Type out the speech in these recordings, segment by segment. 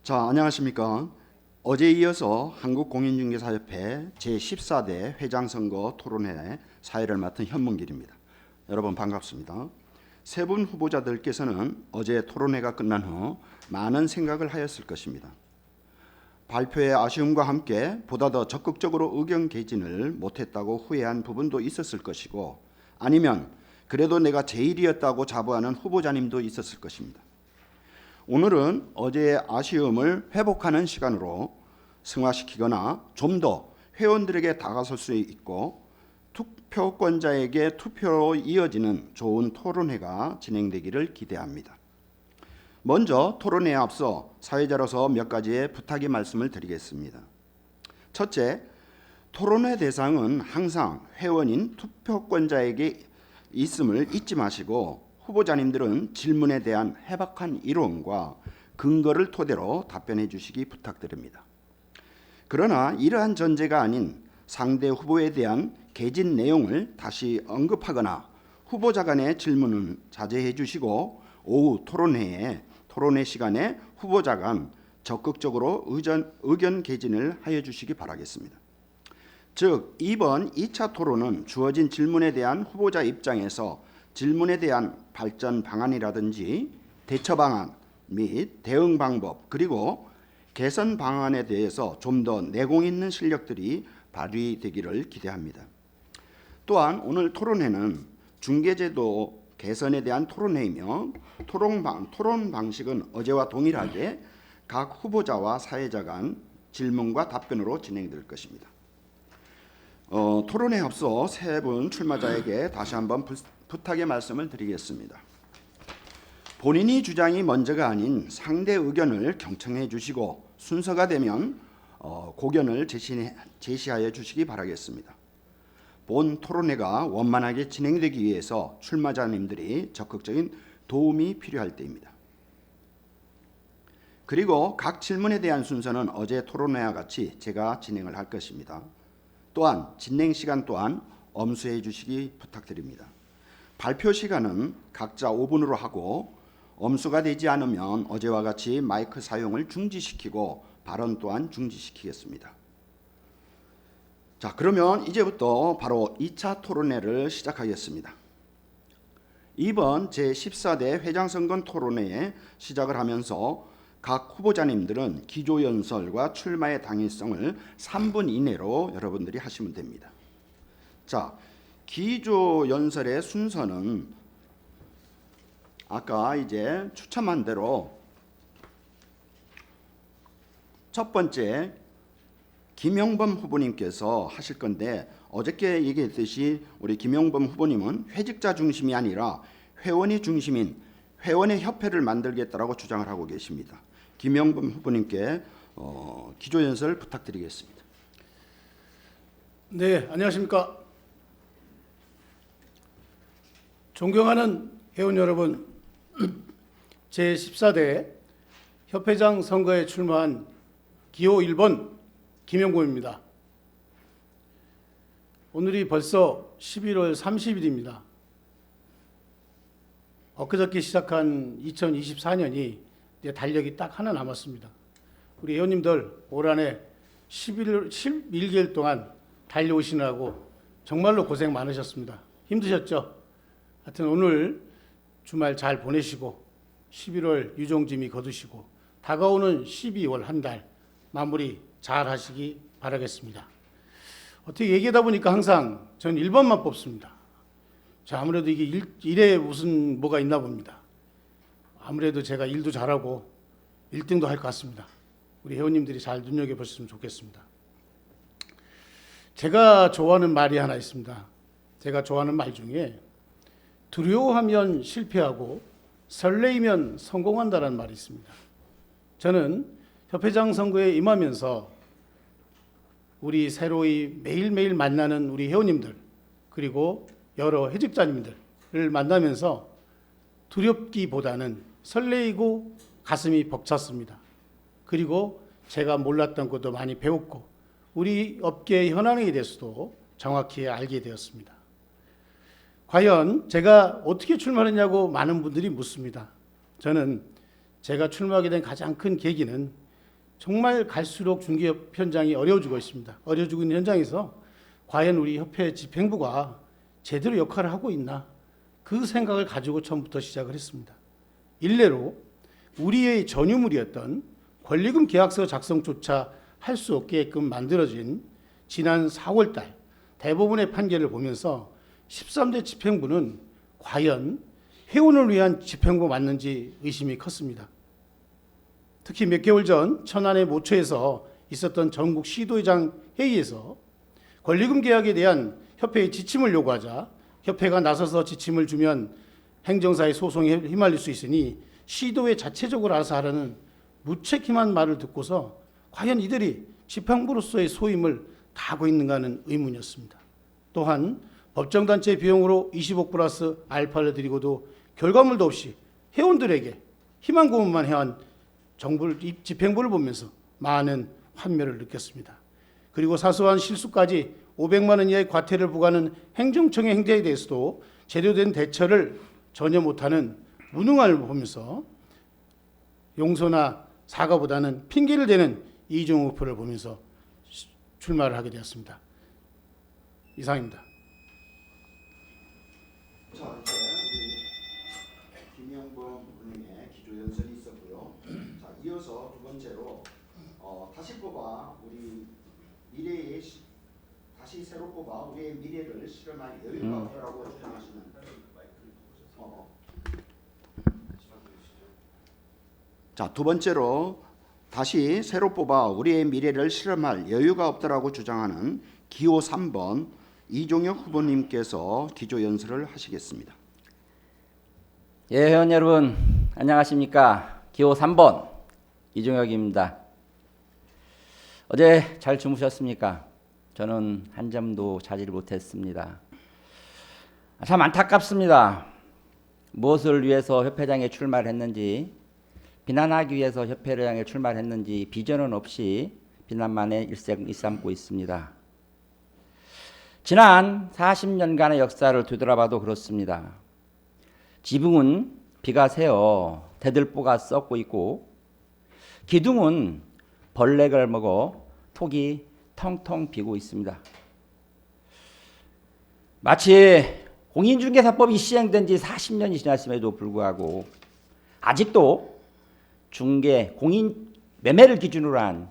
자, 안녕하십니까. 어제에 이어서 한국공인중개사협회 제14대 회장선거 토론회 사회를 맡은 현문길입니다. 여러분 반갑습니다. 세 분 후보자들께서는 어제 토론회가 끝난 후 많은 생각을 하였을 것입니다. 발표의 아쉬움과 함께 보다 더 적극적으로 의견 개진을 못했다고 후회한 부분도 있었을 것이고, 아니면 그래도 내가 제일이었다고 자부하는 후보자님도 있었을 것입니다. 오늘은 어제의 아쉬움을 회복하는 시간으로 승화시키거나 좀 더 회원들에게 다가설 수 있고 투표권자에게 투표로 이어지는 좋은 토론회가 진행되기를 기대합니다. 먼저 토론회에 앞서 사회자로서 몇 가지의 부탁의 말씀을 드리겠습니다. 첫째, 토론회 대상은 항상 회원인 투표권자에게 있음을 잊지 마시고, 후보자님들은 질문에 대한 해박한 이론과 근거를 토대로 답변해 주시기 부탁드립니다. 그러나 이러한 전제가 아닌 상대 후보에 대한 개진 내용을 다시 언급하거나 후보자 간의 질문은 자제해 주시고, 오후 토론회 시간에 후보자 간 적극적으로 의견 개진을 하여 주시기 바라겠습니다. 즉, 이번 2차 토론은 주어진 질문에 대한 후보자 입장에서 질문에 대한 발전 방안이라든지 대처 방안 및 대응 방법, 그리고 개선 방안에 대해서 좀 더 내공 있는 실력들이 발휘되기를 기대합니다. 또한 오늘 토론회는 중개제도 개선에 대한 토론회이며, 토론 방식은 어제와 동일하게 각 후보자와 사회자 간 질문과 답변으로 진행될 것입니다. 토론에 앞서 세 분 출마자에게 다시 한번 부탁의 말씀을 드리겠습니다. 본인이 주장이 먼저가 아닌 상대 의견을 경청해 주시고, 순서가 되면 고견을 제시하여 주시기 바라겠습니다. 본 토론회가 원만하게 진행되기 위해서 출마자님들이 적극적인 도움이 필요할 때입니다. 그리고 각 질문에 대한 순서는 어제 토론회와 같이 제가 진행을 할 것입니다. 또한 진행 시간 또한 엄수해 주시기 부탁드립니다. 발표 시간은 각자 5분으로 하고, 엄수가 되지 않으면 어제와 같이 마이크 사용을 중지시키고 발언 또한 중지시키겠습니다. 자, 그러면 이제부터 바로 2차 토론회를 시작하겠습니다. 이번 제14대 회장선거 토론회에 시작을 하면서 각 후보자님들은 기조연설과 출마의 당위성을 3분 이내로 여러분들이 하시면 됩니다. 자, 기조연설의 순서는 아까 이제 추첨한 대로 첫 번째 김영범 후보님께서 하실 건데, 어저께 얘기했듯이 우리 김영범 후보님은 회직자 중심이 아니라 회원이 중심인 회원의 협회를 만들겠다라고 주장을 하고 계십니다. 김영범 후보님께 기조연설 부탁드리겠습니다. 네, 안녕하십니까. 존경하는 회원 여러분, 제14대 협회장 선거에 출마한 기호 1번 김영범입니다. 오늘이 벌써 11월 30일입니다. 엊그저께 시작한 2024년이 이제 달력이 딱 하나 남았습니다. 우리 회원님들 올 한해 11개월 동안 달려오시느라고 정말로 고생 많으셨습니다. 힘드셨죠? 하여튼 오늘 주말 잘 보내시고 11월 유종짐이 거두시고 다가오는 12월 한 달 마무리 잘 하시기 바라겠습니다. 어떻게 얘기하다 보니까 항상 전 1번만 뽑습니다. 자, 아무래도 이게 일에 무슨 뭐가 있나 봅니다. 아무래도 제가 일도 잘하고 1등도 할 것 같습니다. 우리 회원님들이 잘 눈여겨보셨으면 좋겠습니다. 제가 좋아하는 말이 하나 있습니다. 제가 좋아하는 말 중에 두려워하면 실패하고 설레이면 성공한다는 말이 있습니다. 저는 협회장 선거에 임하면서 우리 새로이 매일매일 만나는 우리 회원님들, 그리고 여러 회직자님들을 만나면서 두렵기보다는 설레이고 가슴이 벅찼습니다. 그리고 제가 몰랐던 것도 많이 배웠고 우리 업계의 현황에 대해서도 정확히 알게 되었습니다. 과연 제가 어떻게 출마했냐고 많은 분들이 묻습니다. 저는 제가 출마하게 된 가장 큰 계기는 정말 갈수록 중개업 현장이 어려워지고 있습니다. 어려워지고 있는 현장에서 과연 우리 협회 집행부가 제대로 역할을 하고 있나, 그 생각을 가지고 처음부터 시작을 했습니다. 일례로 우리의 전유물이었던 권리금 계약서 작성조차 할 수 없게끔 만들어진 지난 4월달 대법원의 판결을 보면서 13대 집행부는 과연 회원을 위한 집행부 맞는지 의심이 컸습니다. 특히 몇 개월 전 천안의 모처에서 있었던 전국 시도의장 회의에서 권리금 계약에 대한 협회의 지침을 요구하자 협회가 나서서 지침을 주면 행정사의 소송에 휘말릴 수 있으니 시도회 자체적으로 알아서 하라는 무책임한 말을 듣고서 과연 이들이 집행부로서의 소임을 다하고 있는가는 의문이었습니다. 또한 법정단체 비용으로 25 플러스 알파를 드리고도 결과물도 없이 회원들에게 희망 고문만 해온 집행부를 보면서 많은 환멸을 느꼈습니다. 그리고 사소한 실수까지 500만 원 이하의 과태료를 부과하는 행정청의 행태에 대해서도 제대로 된 대처를 전혀 못하는 무능함을 보면서 용서나 사과보다는 핑계를 대는 이종우 후보를 보면서 출마를 하게 되었습니다. 이상입니다. 자, 이제 우리 김영범 의원님의 기조 연설이 있었고요. 자, 이어서 두 번째로 다시 뽑아 우리 미래의 다시 새로 뽑아 우리의 미래를 실현할 여유가 없다라고 주장하시는 자, 두 번째로 다시 새로 뽑아 우리의 미래를 실험할 여유가 없다라고 주장하는 기호 3번 이종혁 후보님께서 기조 연설을 하시겠습니다. 예, 회원 여러분 안녕하십니까? 기호 3번 이종혁입니다. 어제 잘 주무셨습니까? 저는 한 점도 자질 못했습니다. 참 안타깝습니다. 무엇을 위해서 협회장에 출마를 했는지, 비난하기 위해서 협회장에 출마를 했는지 비전은 없이 비난만에 일삼고 있습니다. 지난 40년간의 역사를 되돌아봐도 그렇습니다. 지붕은 비가 새어 대들보가 썩고 있고 기둥은 벌레를 먹어 톡이 텅텅 비고 있습니다. 마치 공인중개사법이 시행된 지 40년이 지났음에도 불구하고 아직도 공인 매매를 기준으로 한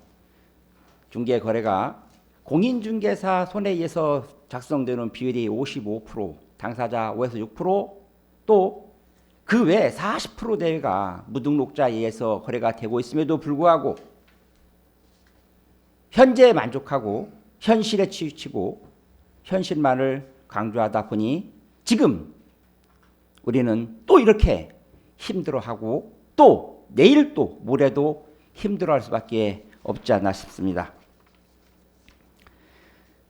중개 거래가 공인중개사 손에 의해서 작성되는 비율이 55%, 당사자 5에서 6%, 또 그 외 40% 대가 무등록자에 의해서 거래가 되고 있음에도 불구하고 현재에 만족하고 현실에 치우치고 현실만을 강조하다 보니 지금 우리는 또 이렇게 힘들어하고 또 내일 또 모레도 힘들어할 수밖에 없지 않나 싶습니다.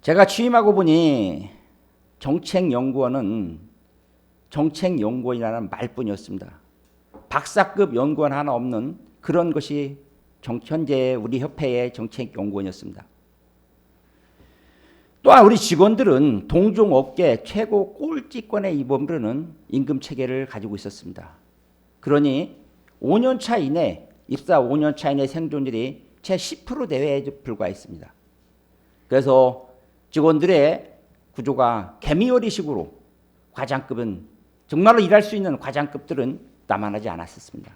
제가 취임하고 보니 정책연구원은 정책연구원이라는 말뿐이었습니다. 박사급 연구원 하나 없는 그런 것이 현재 우리 협회의 정책연구원이었습니다. 또한 우리 직원들은 동종업계 최고 꼴찌권에 입어무르는 임금체계를 가지고 있었습니다. 그러니 5년차 이내, 입사 5년차 이내 생존율이 채 10% 내외에 불과했습니다. 그래서 직원들의 구조가 개미어리식으로 과장급은 정말로 일할 수 있는 과장급들은 남아나지 않았었습니다.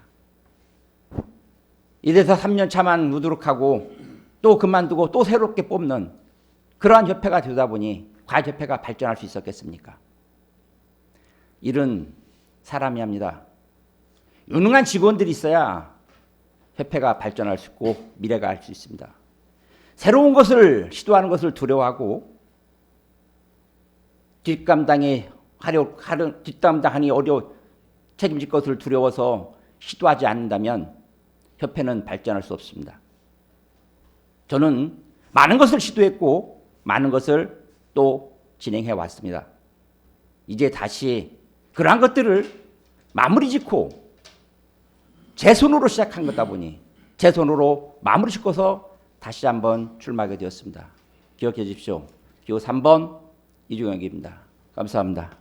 이래서 3년 차만 누드룩하고 또 그만두고 또 새롭게 뽑는 그러한 협회가 되다 보니 과연 협회가 발전할 수 있었겠습니까? 일은 사람이 합니다. 유능한 직원들이 있어야 협회가 발전할 수 있고 미래가 할 수 있습니다. 새로운 것을 시도하는 것을 두려워하고 뒷감당하니 책임질 것을 두려워서 시도하지 않는다면 협회는 발전할 수 없습니다. 저는 많은 것을 시도했고 많은 것을 또 진행해 왔습니다. 이제 다시 그러한 것들을 마무리 짓고 제 손으로 시작한 거다 보니 제 손으로 마무리 짓고서 다시 한번 출마하게 되었습니다. 기억해 주십시오. 기호 3번 이종혁입니다. 감사합니다.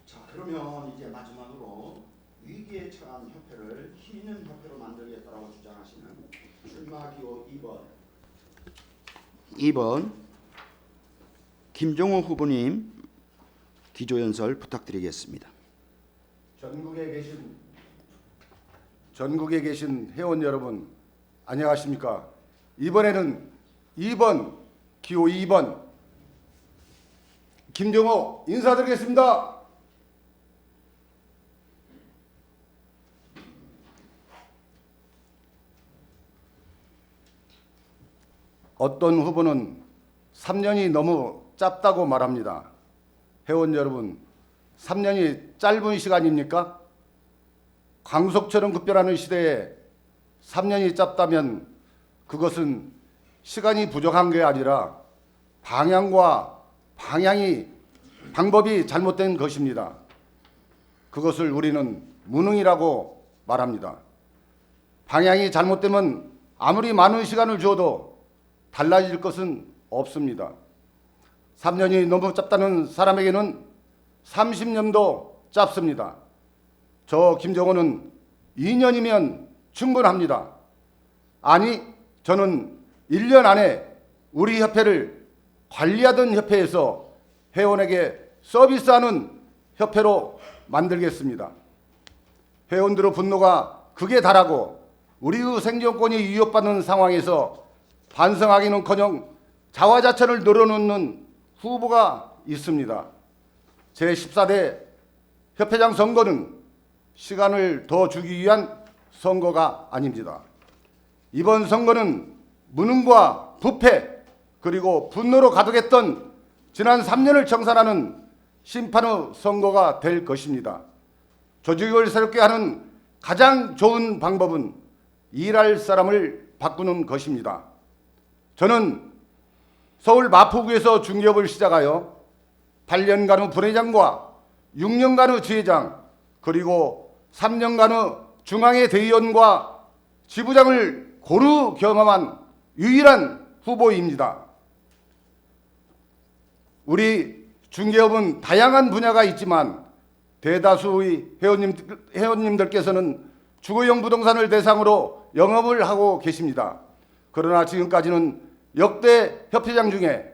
자, 그러면 이제 마지막으로 위기에 처한 협회를 힘 있는 협회로 만들겠다라고 주장하시는 출마기호 2번 김종호 후보님 기조연설 부탁드리겠습니다. 전국에 계신 회원 여러분 안녕하십니까? 이번에는 2번 기호 2번 김종호 인사드리겠습니다. 어떤 후보는 3년이 너무 짧다고 말합니다. 회원 여러분, 3년이 짧은 시간입니까? 광속처럼 급변하는 시대에 3년이 짧다면 그것은 시간이 부족한 게 아니라 방법이 잘못된 것입니다. 그것을 우리는 무능이라고 말합니다. 방향이 잘못되면 아무리 많은 시간을 줘도 달라질 것은 없습니다. 3년이 너무 짧다는 사람에게는 30년도 짧습니다. 저 김정호는 2년이면 충분합니다. 아니, 저는 1년 안에 우리 협회를 관리하던 협회에서 회원에게 서비스하는 협회로 만들겠습니다. 회원들의 분노가 극에 달하고 우리의 생존권이 위협받는 상황에서 반성하기는커녕 자화자찬을 늘어놓는 후보가 있습니다. 제14대 협회장 선거는 시간을 더 주기 위한 선거가 아닙니다. 이번 선거는 무능과 부패 그리고 분노로 가득했던 지난 3년을 청산하는 심판의 선거가 될 것입니다. 조직을 새롭게 하는 가장 좋은 방법은 일할 사람을 바꾸는 것입니다. 저는 서울 마포구에서 중개업을 시작하여 8년간의 부회장과 6년간의 지회장 그리고 3년간의 중앙회 대의원과 지부장을 고루 경험한 유일한 후보입니다. 우리 중개업은 다양한 분야가 있지만 대다수의 회원님들께서는 주거용 부동산을 대상으로 영업을 하고 계십니다. 그러나 지금까지는 역대 협회장 중에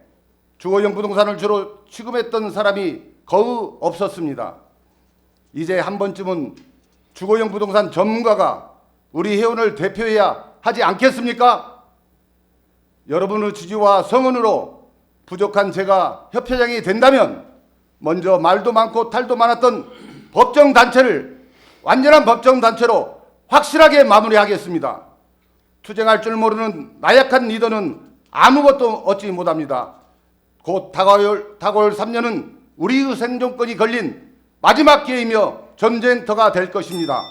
주거용 부동산을 주로 취급했던 사람이 거의 없었습니다. 이제 한 번쯤은 주거용 부동산 전문가가 우리 회원을 대표해야 하지 않겠습니까? 여러분의 지지와 성원으로 부족한 제가 협회장이 된다면 먼저 말도 많고 탈도 많았던 법정단체를 완전한 법정단체로 확실하게 마무리하겠습니다. 투쟁할 줄 모르는 나약한 리더는 아무것도 얻지 못합니다. 곧 다가올 3년은 우리의 생존권이 걸린 마지막 기회이며 전쟁터가 될 것입니다.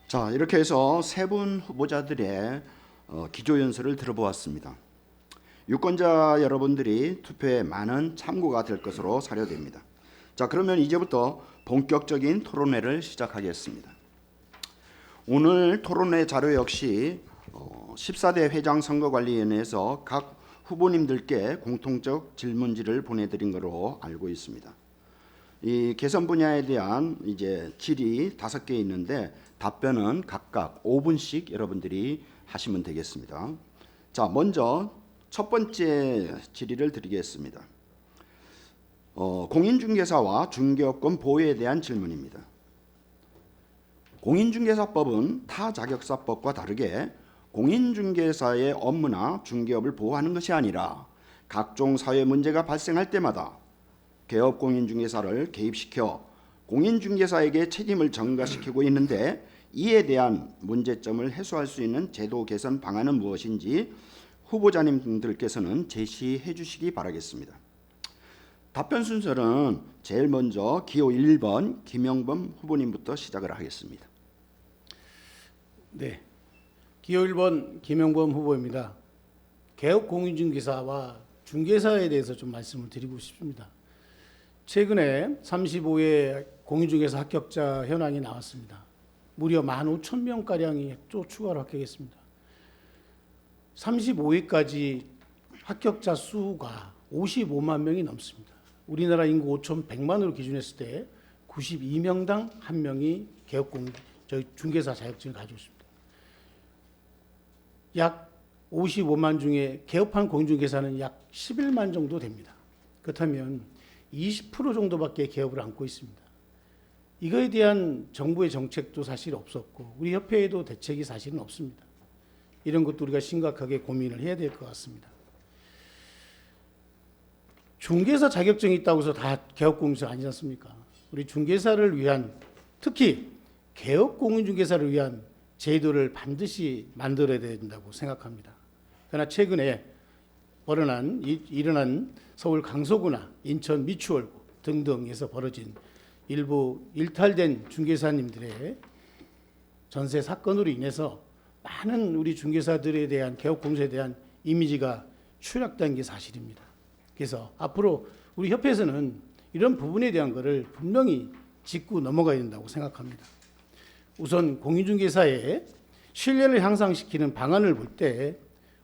자, 이렇게 해서 세 분 후보자들의 기조연설을 들어보았습니다. 유권자 여러분들이 투표에 많은 참고가 될 것으로 사료됩니다. 자, 그러면 이제부터 본격적인 토론회를 시작하겠습니다. 오늘 토론회 자료 역시 14대 회장선거관리위원회에서 각 후보님들께 공통적 질문지를 보내드린 것으로 알고 있습니다. 이 개선 분야에 대한 이제 질의 5개 있는데 답변은 각각 5분씩 여러분들이 하시면 되겠습니다. 자, 먼저 첫 번째 질의를 드리겠습니다. 공인중개사와 중개업권 보호에 대한 질문입니다. 공인중개사법은 타 자격사법과 다르게 공인중개사의 업무나 중개업을 보호하는 것이 아니라 각종 사회 문제가 발생할 때마다 개업 공인중개사를 개입시켜 공인중개사에게 책임을 전가시키고 있는데 이에 대한 문제점을 해소할 수 있는 제도 개선 방안은 무엇인지 후보자님들께서는 제시해 주시기 바라겠습니다. 답변 순서는 제일 먼저 기호 1번 김영범 후보님부터 시작을 하겠습니다. 네, 기호 1번 김영범 후보입니다. 개업 공인중개사와 중개사에 대해서 좀 말씀을 드리고 싶습니다. 최근에 35회 공인중개사 합격자 현황이 나왔습니다. 무려 15,000명가량이 또 추가로 합격했습니다. 35회까지 합격자 수가 55만 명이 넘습니다. 우리나라 인구 5,100만으로 기준했을 때 92명당 1명이 저희 중개사 자격증을 가지고 있습니다. 약 55만 중에 개업한 공인중개사는 약 11만 정도 됩니다. 그렇다면 20% 정도밖에 개업을 안고 있습니다. 이거에 대한 정부의 정책도 사실 없었고 우리 협회에도 대책이 사실은 없습니다. 이런 것도 우리가 심각하게 고민을 해야 될 것 같습니다. 중개사 자격증이 있다고 해서 다 개업공인중개사 아니지 않습니까? 우리 중개사를 위한, 특히 개업공인중개사를 위한 제도를 반드시 만들어야 된다고 생각합니다. 그러나 최근에 일어난 서울 강서구나 인천 미추홀구 등등에서 벌어진 일부 일탈된 중개사님들의 전세 사건으로 인해서 많은 우리 중개사들에 대한 개업공사에 대한 이미지가 추락된 게 사실입니다. 그래서 앞으로 우리 협회에서는 이런 부분에 대한 것을 분명히 짚고 넘어가야 된다고 생각합니다. 우선 공인중개사의 신뢰를 향상시키는 방안을 볼 때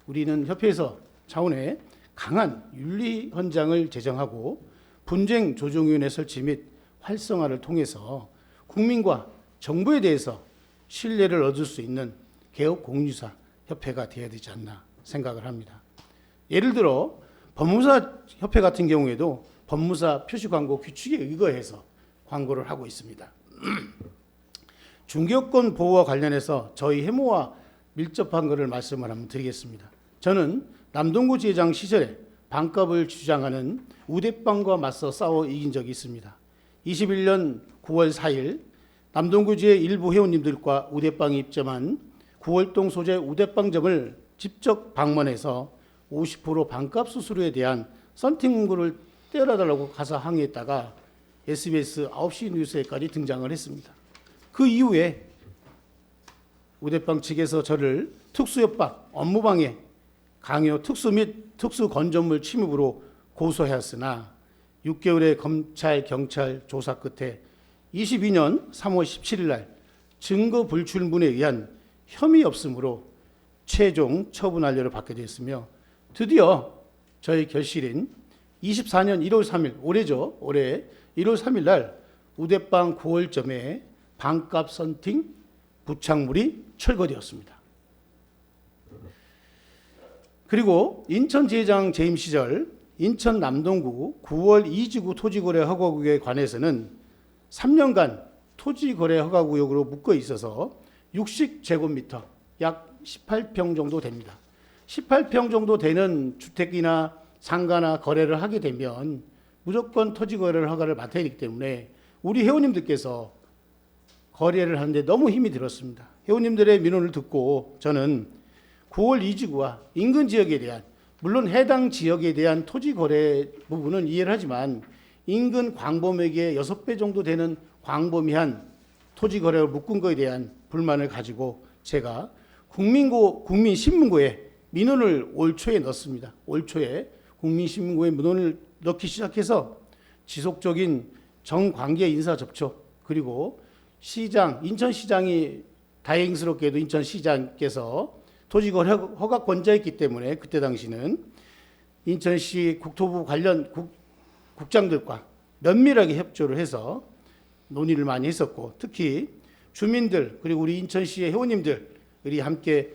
우리는 협회에서 차원의 강한 윤리 헌장을 제정하고 분쟁 조정위원회 설치 및 활성화를 통해서 국민과 정부에 대해서 신뢰를 얻을 수 있는 개업공인중개사 협회가 되어야 되지 않나 생각을 합니다. 예를 들어 법무사 협회 같은 경우에도 법무사 표시광고 규칙에 의거해서 광고를 하고 있습니다. 중개권 보호와 관련해서 저희 해모와 밀접한 것을 말씀을 한번 드리겠습니다. 저는 남동구 지회장 시절에 반값을 주장하는 우대빵과 맞서 싸워 이긴 적이 있습니다. 21년 9월 4일 남동구지회 일부 회원님들과 우대빵이 입점한 구월동 소재 우대빵점을 직접 방문해서 50% 반값 수수료에 대한 썬팅 문구를 떼어달라고 가서 항의했다가 SBS 9시 뉴스에까지 등장을 했습니다. 그 이후에 우대빵 측에서 저를 특수협박, 업무방해, 강요, 특수 및 특수 건전물 침입으로 고소하였으나 6개월의 검찰, 경찰 조사 끝에 22년 3월 17일 날 증거 불출문에 의한 혐의 없음으로 최종 처분 완료를 받게 되었으며 드디어 저희 결실인 24년 1월 3일, 올해 1월 3일 날 우대빵 9월점에 반값 썬팅 부착물이 철거되었습니다. 그리고 인천지회장 재임 시절 인천 남동구 9월 2지구 토지거래 허가구역에 관해서는 3년간 토지거래 허가구역으로 묶어 있어서 60제곱미터 약 18평 정도 됩니다. 18평 정도 되는 주택이나 상가나 거래를 하게 되면 무조건 토지거래를 허가를 맡아야 되기 때문에 우리 회원님들께서 거래를 하는데 너무 힘이 들었습니다. 회원님들의 민원을 듣고 저는 9월 2지구와 인근 지역에 대한, 물론 해당 지역에 대한 토지 거래 부분은 이해를 하지만 인근 광범위에 6배 정도 되는 광범위한 토지 거래를 묶은 것에 대한 불만을 가지고 제가 국민신문고에 민원을 올 초에 넣습니다. 올 초에 국민신문고에 민원을 넣기 시작해서 지속적인 정관계 인사 접촉, 그리고 시장, 인천시장이 다행스럽게도 인천시장께서 토지거래 허가권자였기 때문에 그때 당시는 인천시 국토부 관련 국장들과 면밀하게 협조를 해서 논의를 많이 했었고, 특히 주민들 그리고 우리 인천시의 회원님들이 함께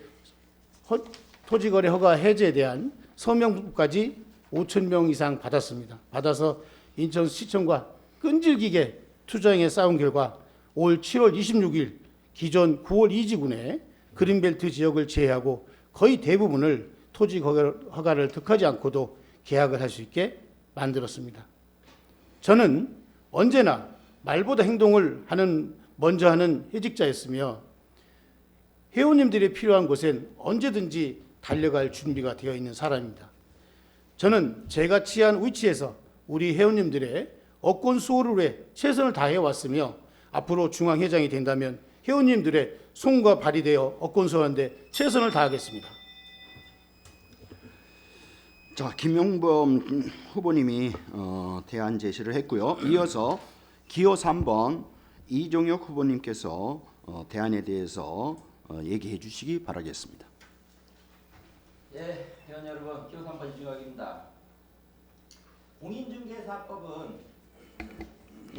토지거래 허가 해제에 대한 서명까지 5,000명 이상 받았습니다. 받아서 인천시청과 끈질기게 투쟁에 싸운 결과 올 7월 26일 기존 9월 2지구내 그린벨트 지역을 제외하고 거의 대부분을 토지 허가를 득하지 않고도 계약을 할 수 있게 만들었습니다. 저는 언제나 말보다 행동을 먼저 하는 해직자였으며 회원님들이 필요한 곳엔 언제든지 달려갈 준비가 되어 있는 사람입니다. 저는 제가 취한 위치에서 우리 회원님들의 업권 수호를 위해 최선을 다해 왔으며 앞으로 중앙회장이 된다면 회원님들의 손과 발이 되어 업권 수호하는 데 최선을 다하겠습니다. 자, 김용범 후보님이 대안 제시를 했고요. 이어서 기호 3번 이종혁 후보님께서 대안에 대해서 얘기해 주시기 바라겠습니다. 예, 회원 여러분, 기호 3번 이종혁입니다. 공인중개사법은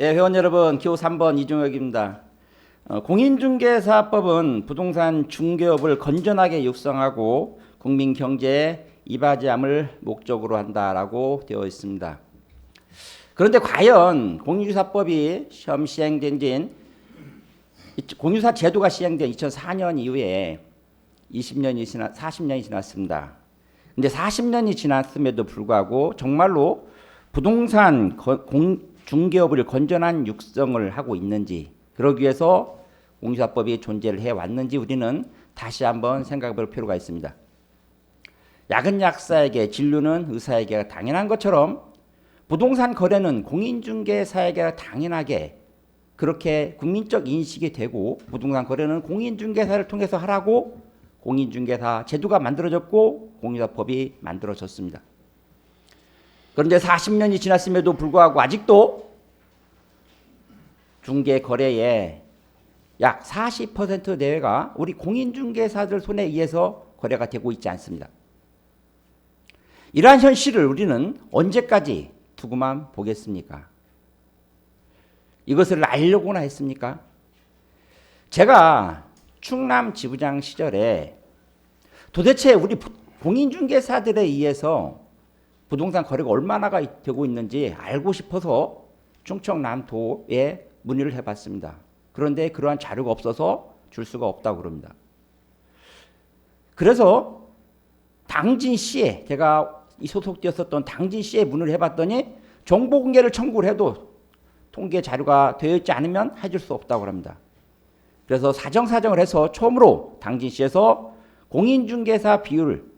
예, 회원 여러분, 기호 3번 이종혁입니다. 공인중개사법은 부동산 중개업을 건전하게 육성하고 국민 경제에 이바지함을 목적으로 한다라고 되어 있습니다. 그런데 과연 공인중개사법이 처음 시행된 지 공인중개사 제도가 시행된 2004년 이후에 40년이 지났습니다. 근데 40년이 지났음에도 불구하고 정말로 부동산 중개업을 건전한 육성을 하고 있는지, 그러기 위해서 공인중개사법이 존재를 해왔는지 우리는 다시 한번 생각해 볼 필요가 있습니다. 약은 약사에게, 진료는 의사에게가 당연한 것처럼 부동산 거래는 공인중개사에게 당연하게 그렇게 국민적 인식이 되고, 부동산 거래는 공인중개사를 통해서 하라고 공인중개사 제도가 만들어졌고 공인중개사법이 만들어졌습니다. 그런데 40년이 지났음에도 불구하고 아직도 중개 거래의 약 40% 내외가 우리 공인중개사들 손에 의해서 거래가 되고 있지 않습니다. 이러한 현실을 우리는 언제까지 두고만 보겠습니까? 이것을 알려고나 했습니까? 제가 충남 지부장 시절에 도대체 우리 공인중개사들에 의해서 부동산 거래가 얼마나 되고 있는지 알고 싶어서 충청남도에 문의를 해봤습니다. 그런데 그러한 자료가 없어서 줄 수가 없다고 그럽니다. 그래서 당진시에, 제가 소속되었었던 당진시에 문의를 해봤더니 정보 공개를 청구를 해도 통계 자료가 되어 있지 않으면 해줄 수 없다고 합니다. 그래서 사정을 해서 처음으로 당진시에서 공인중개사 비율,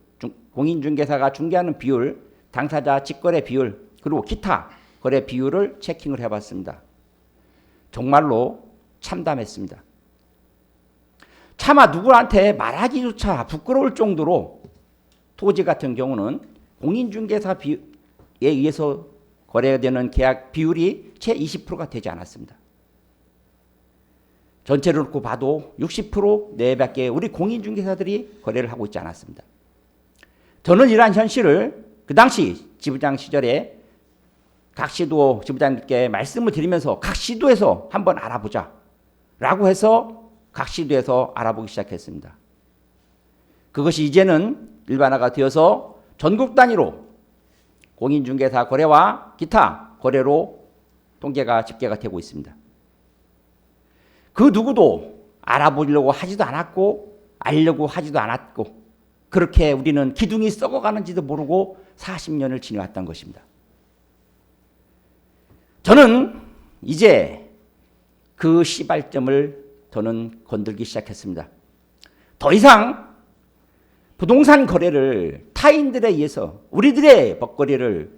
공인중개사가 중개하는 비율, 당사자 직거래 비율, 그리고 기타 거래 비율을 체킹을 해봤습니다. 정말로 참담했습니다. 차마 누구한테 말하기조차 부끄러울 정도로 토지 같은 경우는 공인중개사에 의해서 거래되는 계약 비율이 채 20%가 되지 않았습니다. 전체를 놓고 봐도 60% 내외밖에 우리 공인중개사들이 거래를 하고 있지 않았습니다. 저는 이러한 현실을 그 당시 지부장 시절에 각 시도 지부장님께 말씀을 드리면서 각 시도에서 한번 알아보자 라고 해서 각 시도에서 알아보기 시작했습니다. 그것이 이제는 일반화가 되어서 전국 단위로 공인중개사 거래와 기타 거래로 통계가 집계가 되고 있습니다. 그 누구도 알아보려고 하지도 않았고 알려고 하지도 않았고, 그렇게 우리는 기둥이 썩어가는지도 모르고 40년을 지내왔던 것입니다. 저는 이제 그 시발점을 저는 건들기 시작했습니다. 더 이상 부동산 거래를 타인들에 의해서 우리들의 먹거리를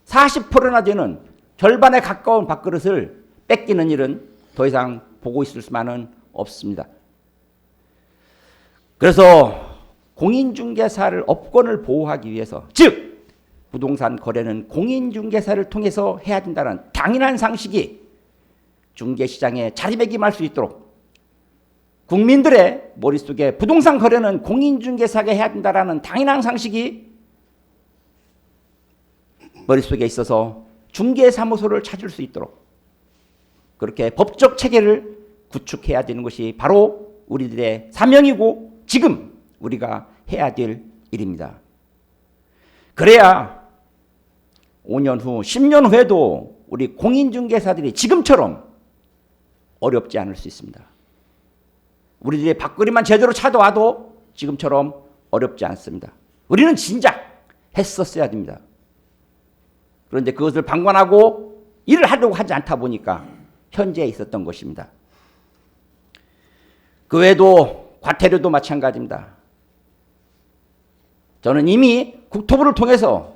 40%나 되는 절반에 가까운 밥그릇을 뺏기는 일은 더 이상 보고 있을 수만은 없습니다. 그래서 공인중개사를 업권을 보호하기 위해서, 즉 부동산 거래는 공인중개사를 통해서 해야 된다는 당연한 상식이 중개시장에 자리매김할 수 있도록, 국민들의 머릿속에 부동산 거래는 공인중개사가 해야 된다는 당연한 상식이 머릿속에 있어서 중개사무소를 찾을 수 있도록 그렇게 법적 체계를 구축해야 되는 것이 바로 우리들의 사명이고 지금 우리가 해야 될 일입니다. 그래야 5년 후, 10년 후에도 우리 공인중개사들이 지금처럼 어렵지 않을 수 있습니다. 우리들의 밥그릇만 제대로 찾아와도 지금처럼 어렵지 않습니다. 우리는 진작 했었어야 됩니다. 그런데 그것을 방관하고 일을 하려고 하지 않다 보니까 현재에 있었던 것입니다. 그 외에도 과태료도 마찬가지입니다. 저는 이미 국토부를 통해서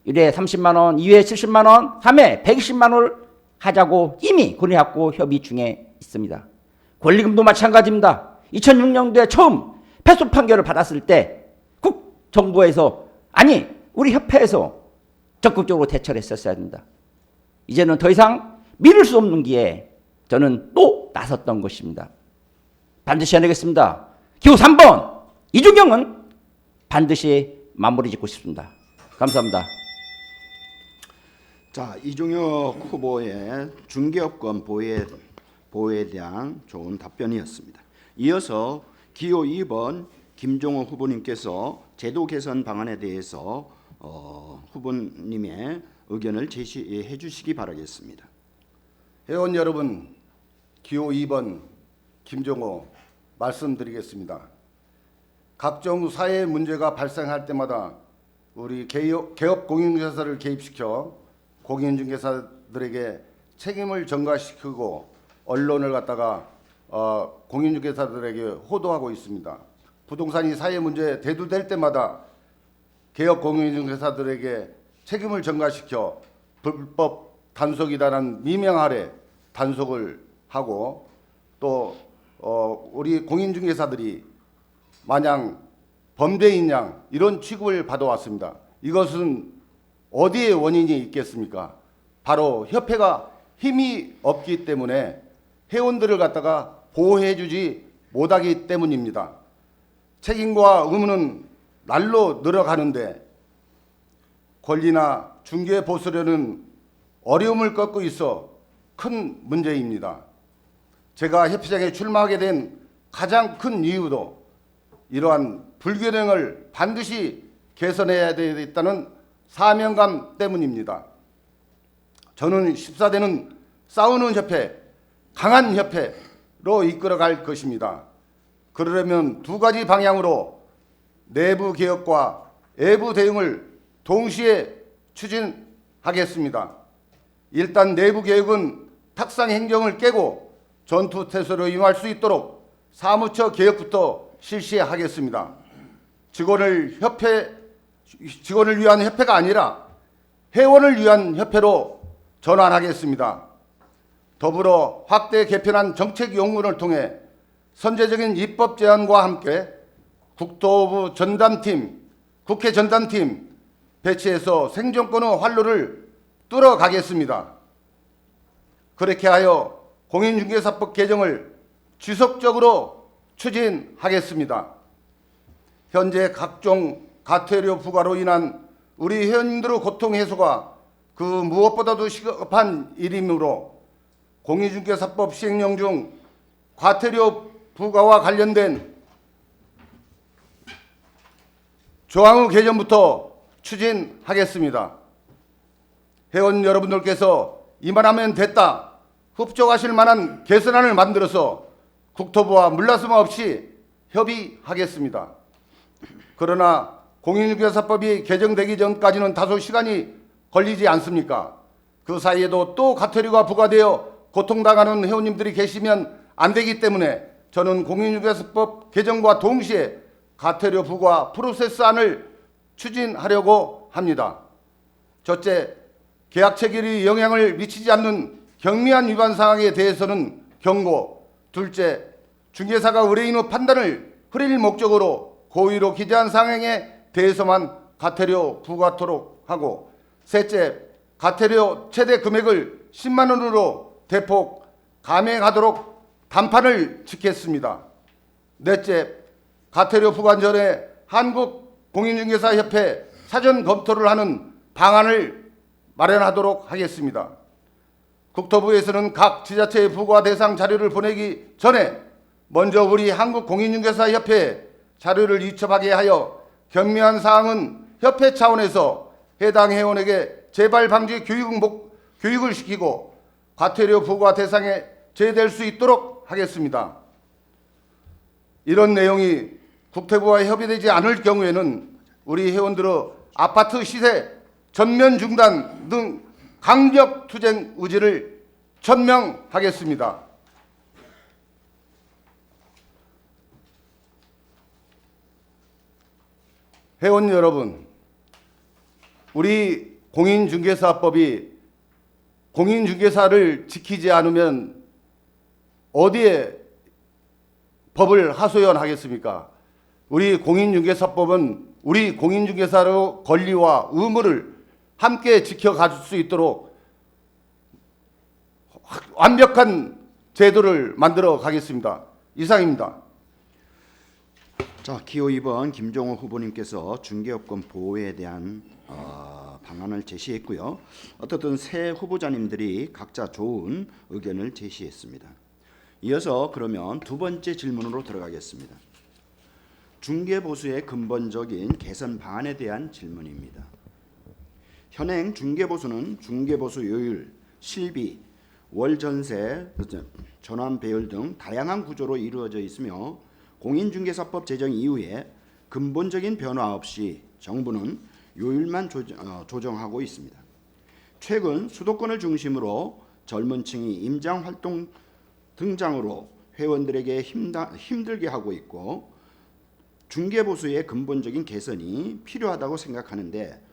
1회 30만 원, 2회 70만 원, 3회 120만 원을 하자고 이미 건의하고 협의 중에 있습니다. 권리금도 마찬가지입니다. 2006년도에 처음 패소 판결을 받았을 때 국정부에서, 아니 우리 협회에서 적극적으로 대처를 했었어야 됩니다. 이제는 더 이상 미룰 수 없는 기에 저는 또 나섰던 것입니다. 반드시 해내겠습니다. 기호 3번 이준경은 반드시 마무리 짓고 싶습니다. 감사합니다. 자, 이종혁 후보의 중개업권 보호에 대한 좋은 답변이었습니다. 이어서 기호 2번 김종호 후보님께서 제도 개선 방안에 대해서 후보님의 의견을 제시해 주시기 바라겠습니다. 회원 여러분, 기호 2번 김종호 말씀드리겠습니다. 각종 사회 문제가 발생할 때마다 우리 개업 공인중개사를 개입시켜 공인중개사들에게 책임을 전가시키고 언론을 갖다가 공인중개사들에게 호도하고 있습니다. 부동산이 사회 문제에 대두될 때마다 개업 공인중개사들에게 책임을 전가시켜 불법 단속이다라는 미명 아래 단속을 하고 또 우리 공인중개사들이 마냥 범죄인 양 이런 취급을 받아왔습니다. 이것은 어디에 원인이 있겠습니까? 바로 협회가 힘이 없기 때문에 회원들을 갖다가 보호해주지 못하기 때문입니다. 책임과 의무는 날로 늘어가는데 권리나 중개 보수료는 어려움을 겪고 있어 큰 문제입니다. 제가 협회장에 출마하게 된 가장 큰 이유도 이러한 불균형을 반드시 개선해야 되겠다는 사명감 때문입니다. 저는 14대는 싸우는 협회, 강한 협회로 이끌어갈 것입니다. 그러려면 두 가지 방향으로 내부 개혁과 외부 대응을 동시에 추진하겠습니다. 일단 내부 개혁은 탁상 행정을 깨고 전투 태세로 임할 수 있도록 사무처 개혁부터 실시하겠습니다. 직원을 위한 협회가 아니라 회원을 위한 협회로 전환하겠습니다. 더불어 확대 개편한 정책 연구를 통해 선제적인 입법 제안과 함께 국토부 전담팀, 국회 전담팀 배치해서 생존권의 활로를 뚫어가겠습니다. 그렇게 하여 공인중개사법 개정을 지속적으로 추진하겠습니다. 현재 각종 과태료 부과로 인한 우리 회원님들의 고통 해소가 그 무엇보다도 시급한 일이므로 공인중개사법 시행령 중 과태료 부과와 관련된 조항의 개정부터 추진하겠습니다. 회원 여러분들께서 이만하면 됐다 흡족하실 만한 개선안을 만들어서 국토부와 물러섬 없이 협의하겠습니다. 그러나 공인중개사법이 개정되기 전까지는 다소 시간이 걸리지 않습니까? 그 사이에도 또 과태료가 부과되어 고통당하는 회원님들이 계시면 안 되기 때문에 저는 공인중개사법 개정과 동시에 과태료 부과 프로세스안을 추진하려고 합니다. 첫째, 계약 체결이 영향을 미치지 않는 경미한 위반 사항에 대해서는 경고. 둘째, 중개사가 의뢰인의 판단을 흐릴 목적으로 고의로 기재한 상행에 대해서만 과태료 부과토록 하고, 셋째, 과태료 최대 금액을 10만 원으로 대폭 감행하도록 단판을 짓겠습니다. 넷째, 과태료 부과 전에 한국공인중개사협회 사전 검토를 하는 방안을 마련하도록 하겠습니다. 국토부에서는 각 지자체의 부과 대상 자료를 보내기 전에 먼저 우리 한국공인중개사협회에 자료를 이첩하게 하여 경미한 사항은 협회 차원에서 해당 회원에게 재발 방지 교육을 시키고 과태료 부과 대상에 제외될 수 있도록 하겠습니다. 이런 내용이 국토부와 협의되지 않을 경우에는 우리 회원들의 아파트 시세 전면 중단 등 강력 투쟁 의지를 천명하겠습니다. 회원 여러분, 우리 공인중개사법이 공인중개사를 지키지 않으면 어디에 법을 하소연하겠습니까? 우리 공인중개사법은 우리 공인중개사의 권리와 의무를 함께 지켜갈 수 있도록 완벽한 제도를 만들어 가겠습니다. 이상입니다. 자, 기호 2번 김종호 후보님께서 중개업권 보호에 대한 방안을 제시했고요. 어떻든 새 후보자님들이 각자 좋은 의견을 제시했습니다. 이어서 그러면 두 번째 질문으로 들어가겠습니다. 중개보수의 근본적인 개선 방안에 대한 질문입니다. 현행 중개보수는 중개보수 요율, 실비, 월전세, 전환 배열 등 다양한 구조로 이루어져 있으며 공인중개사법 제정 이후에 근본적인 변화 없이 정부는 요율만 조정하고 있습니다. 최근 수도권을 중심으로 젊은 층이 임장활동 등장으로 회원들에게 힘들게 하고 있고 중개보수의 근본적인 개선이 필요하다고 생각하는데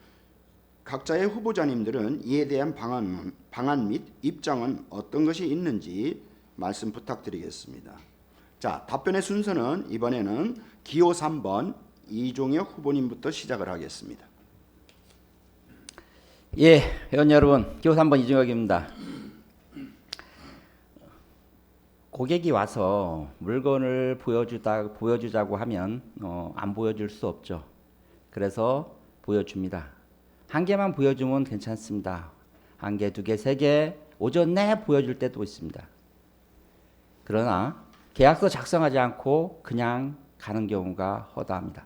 각자의 후보자님들은 이에 대한 방안 및 입장은 어떤 것이 있는지 말씀 부탁드리겠습니다. 자, 답변의 순서는 이번에는 기호 3번 이종혁 후보님부터 시작을 하겠습니다. 예, 회원 여러분, 기호 3번 이종혁입니다. 고객이 와서 물건을 보여주자고 하면 안 보여줄 수 없죠. 그래서 보여줍니다. 한 개만 보여주면 괜찮습니다. 한 개, 두 개, 세 개, 오전 내에 보여줄 때도 있습니다. 그러나 계약서 작성하지 않고 그냥 가는 경우가 허다합니다.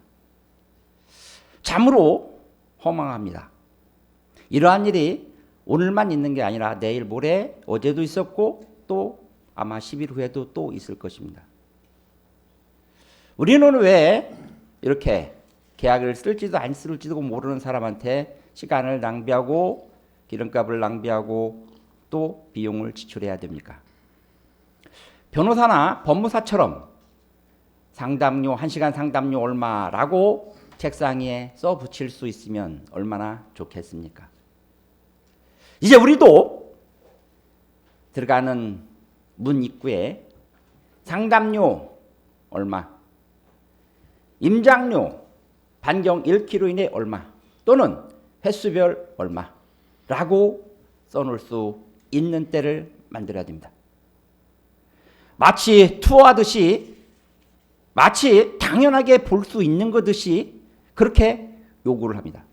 참으로 허망합니다. 이러한 일이 오늘만 있는 게 아니라 내일 모레 어제도 있었고 또 아마 10일 후에도 또 있을 것입니다. 우리는 왜 이렇게 계약을 쓸지도 안 쓸지도 모르는 사람한테 시간을 낭비하고 기름값을 낭비하고 또 비용을 지출해야 됩니까? 변호사나 법무사처럼 상담료 1시간 상담료 얼마라고 책상 위에 써 붙일 수 있으면 얼마나 좋겠습니까? 이제 우리도 들어가는 문 입구에 상담료 얼마, 임장료 반경 1km 이내 얼마 또는 횟수별 얼마라고 써놓을 수 있는 때를 만들어야 됩니다. 마치 투어하듯이 마치 당연하게 볼 수 있는 것듯이 그렇게 요구를 합니다.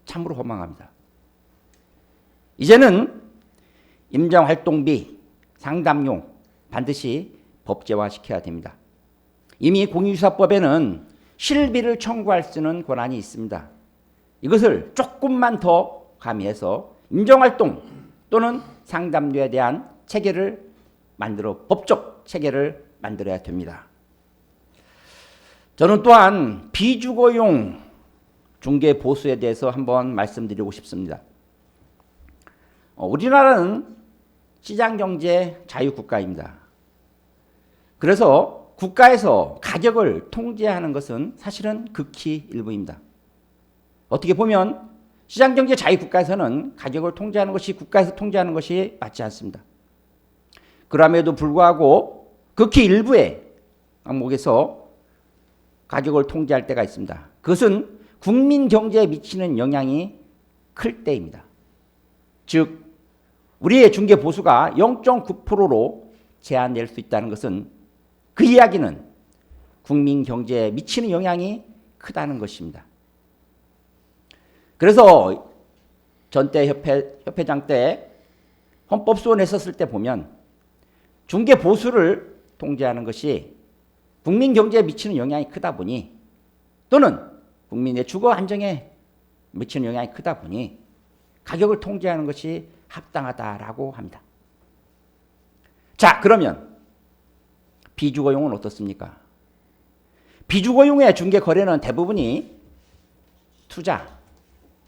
참으로 허망합니다. 이제는 임장활동비, 상담료 반드시 법제화시켜야 됩니다. 이미 공인중개사법에는 실비를 청구할 수 있는 권한이 있습니다. 이것을 조금만 더 가미해서 임장활동 또는 상담료에 대한 체계를 법적 체계를 만들어야 됩니다. 저는 또한 비주거용 중개보수에 대해서 한번 말씀드리고 싶습니다. 우리나라는 시장경제 자유국가입니다. 그래서 국가에서 가격을 통제하는 것은 사실은 극히 일부입니다. 어떻게 보면 시장경제 자유국가에서는 가격을 통제하는 것이 국가에서 통제하는 것이 맞지 않습니다. 그럼에도 불구하고 극히 일부의 항목에서 가격을 통제할 때가 있습니다. 그것은 국민 경제에 미치는 영향이 클 때입니다. 즉 우리의 중개 보수가 0.9%로 제한될 수 있다는 것은 그 이야기는 국민 경제에 미치는 영향이 크다는 것입니다. 그래서 전때 협회장 때 헌법소원 했었을 때 보면 중개 보수를 통제하는 것이 국민 경제에 미치는 영향이 크다 보니 또는 국민의 주거 안정에 미치는 영향이 크다 보니 가격을 통제하는 것이 합당하다라고 합니다. 자, 그러면 비주거용은 어떻습니까? 비주거용의 중개 거래는 대부분이 투자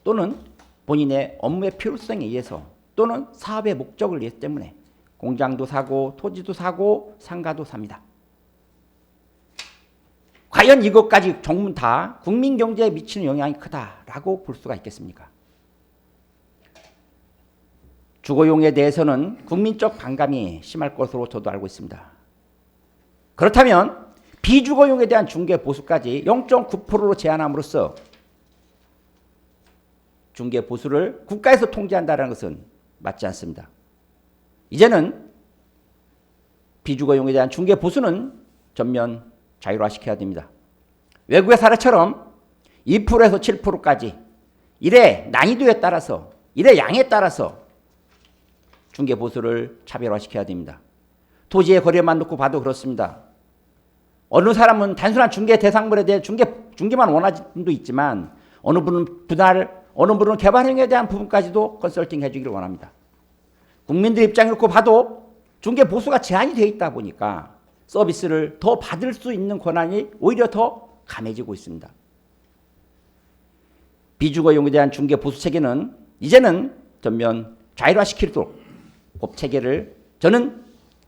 또는 본인의 업무의 필요성에 의해서 또는 사업의 목적을 위해 때문에 공장도 사고 토지도 사고 상가도 삽니다. 과연 이것까지 전부 다 국민 경제에 미치는 영향이 크다라고 볼 수가 있겠습니까? 주거용에 대해서는 국민적 반감이 심할 것으로 저도 알고 있습니다. 그렇다면 비주거용에 대한 중개 보수까지 0.9%로 제한함으로써 중개 보수를 국가에서 통제한다는 것은 맞지 않습니다. 이제는 비주거용에 대한 중개 보수는 전면 자율화시켜야 됩니다. 외국의 사례처럼 2%에서 7%까지 일의 난이도에 따라서, 일의 양에 따라서 중개 보수를 차별화시켜야 됩니다. 토지의 거래만 놓고 봐도 그렇습니다. 어느 사람은 단순한 중개 대상물에 대해 중개만 원하는 분도 있지만 어느 분은 분할, 어느 분은 개발 행위에 대한 부분까지도 컨설팅 해주기를 원합니다. 국민들 입장을 놓고 봐도 중개 보수가 제한이 되어 있다 보니까 서비스를 더 받을 수 있는 권한이 오히려 더 강해지고 있습니다. 비주거 용에 대한 중개 보수 체계는 이제는 전면 자율화시키도록 법 체계를 저는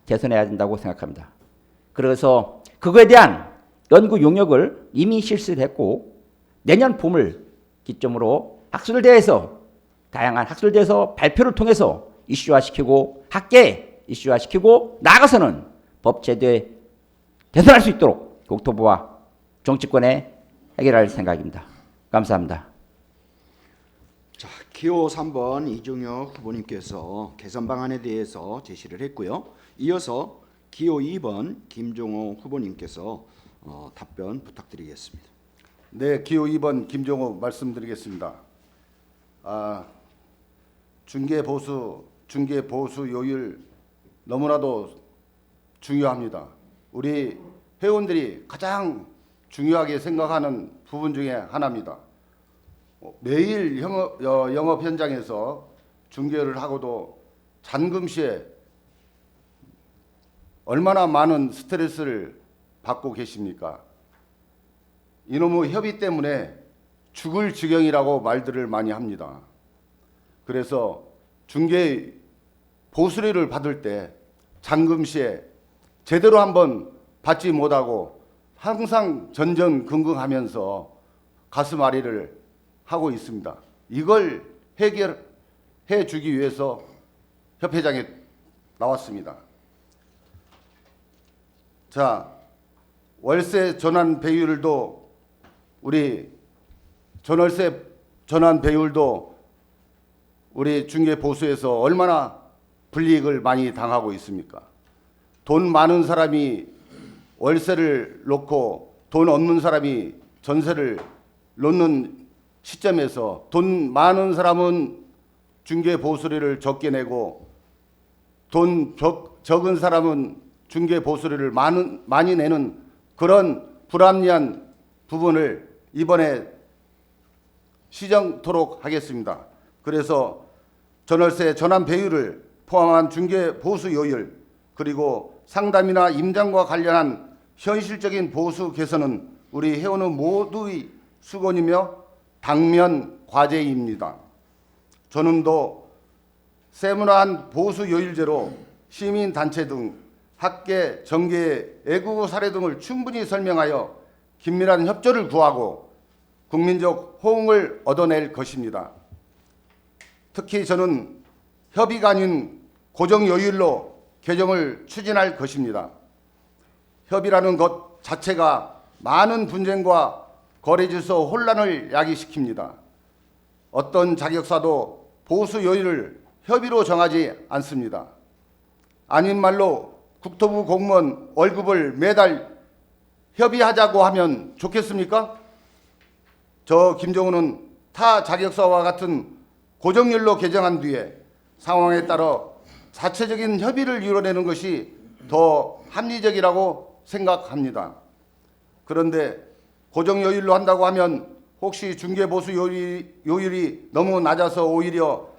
개선해야 된다고 생각합니다. 그래서 그거에 대한 연구 용역을 이미 실시를 했고 내년 봄을 기점으로 학술대에서 다양한 학술대에서 발표를 통해서 이슈화시키고 학계에 이슈화시키고 나아가서는 법 제도에 개선할 수 있도록 국토부와 정치권에 해결할 생각입니다. 감사합니다. 자, 기호 3번 이중혁 후보님께서 개선 방안에 대해서 제시를 했고요. 이어서 기호 2번 김종호 후보님께서 답변 부탁드리겠습니다. 네, 기호 2번 김종호 말씀드리겠습니다. 중개 보수 요율 너무나도 중요합니다. 우리 회원들이 가장 중요하게 생각하는 부분 중에 하나입니다. 매일 영업 현장에서 중개를 하고도 잔금 시에 얼마나 많은 스트레스를 받고 계십니까? 이놈의 협의 때문에 죽을 지경이라고 말들을 많이 합니다. 그래서 중개 보수료를 받을 때 잔금 시에 제대로 한번 받지 못하고 항상 전전긍긍하면서 가슴앓이를 하고 있습니다. 이걸 해결해 주기 위해서 협회장에 나왔습니다. 자, 월세 전환 배율도 우리 전월세 전환 배율도 우리 중개 보수에서 얼마나 불이익을 많이 당하고 있습니까? 돈 많은 사람이 월세를 놓고 돈 없는 사람이 전세를 놓는 시점에서 돈 많은 사람은 중개 보수료를 적게 내고 돈 적은 사람은 중개 보수료를 많이 내는 그런 불합리한 부분을 이번에 시정토록 하겠습니다. 그래서 전월세 전환 배율을 포함한 중개 보수 요율 그리고 상담이나 임장과 관련한 현실적인 보수 개선은 우리 회원은 모두의 수건이며 당면 과제입니다. 저는도 세분화한 보수 요율제로 시민단체 등 학계, 정계, 애국어 사례 등을 충분히 설명하여 긴밀한 협조를 구하고 국민적 호응을 얻어낼 것입니다. 특히 저는 협의가 아닌 고정 요율로 개정을 추진할 것입니다. 협의라는 것 자체가 많은 분쟁과 거래질서 혼란을 야기시킵니다. 어떤 자격사도 보수 요율을 협의로 정하지 않습니다. 아닌 말로 국토부 공무원 월급을 매달 협의하자고 하면 좋겠습니까? 저 김종우는 타 자격사와 같은 고정률로 개정한 뒤에 상황에 따라 자체적인 협의를 이뤄내는 것이 더 합리적이라고 생각합니다. 그런데 고정요율로 한다고 하면 혹시 중개보수 요율이 너무 낮아서 오히려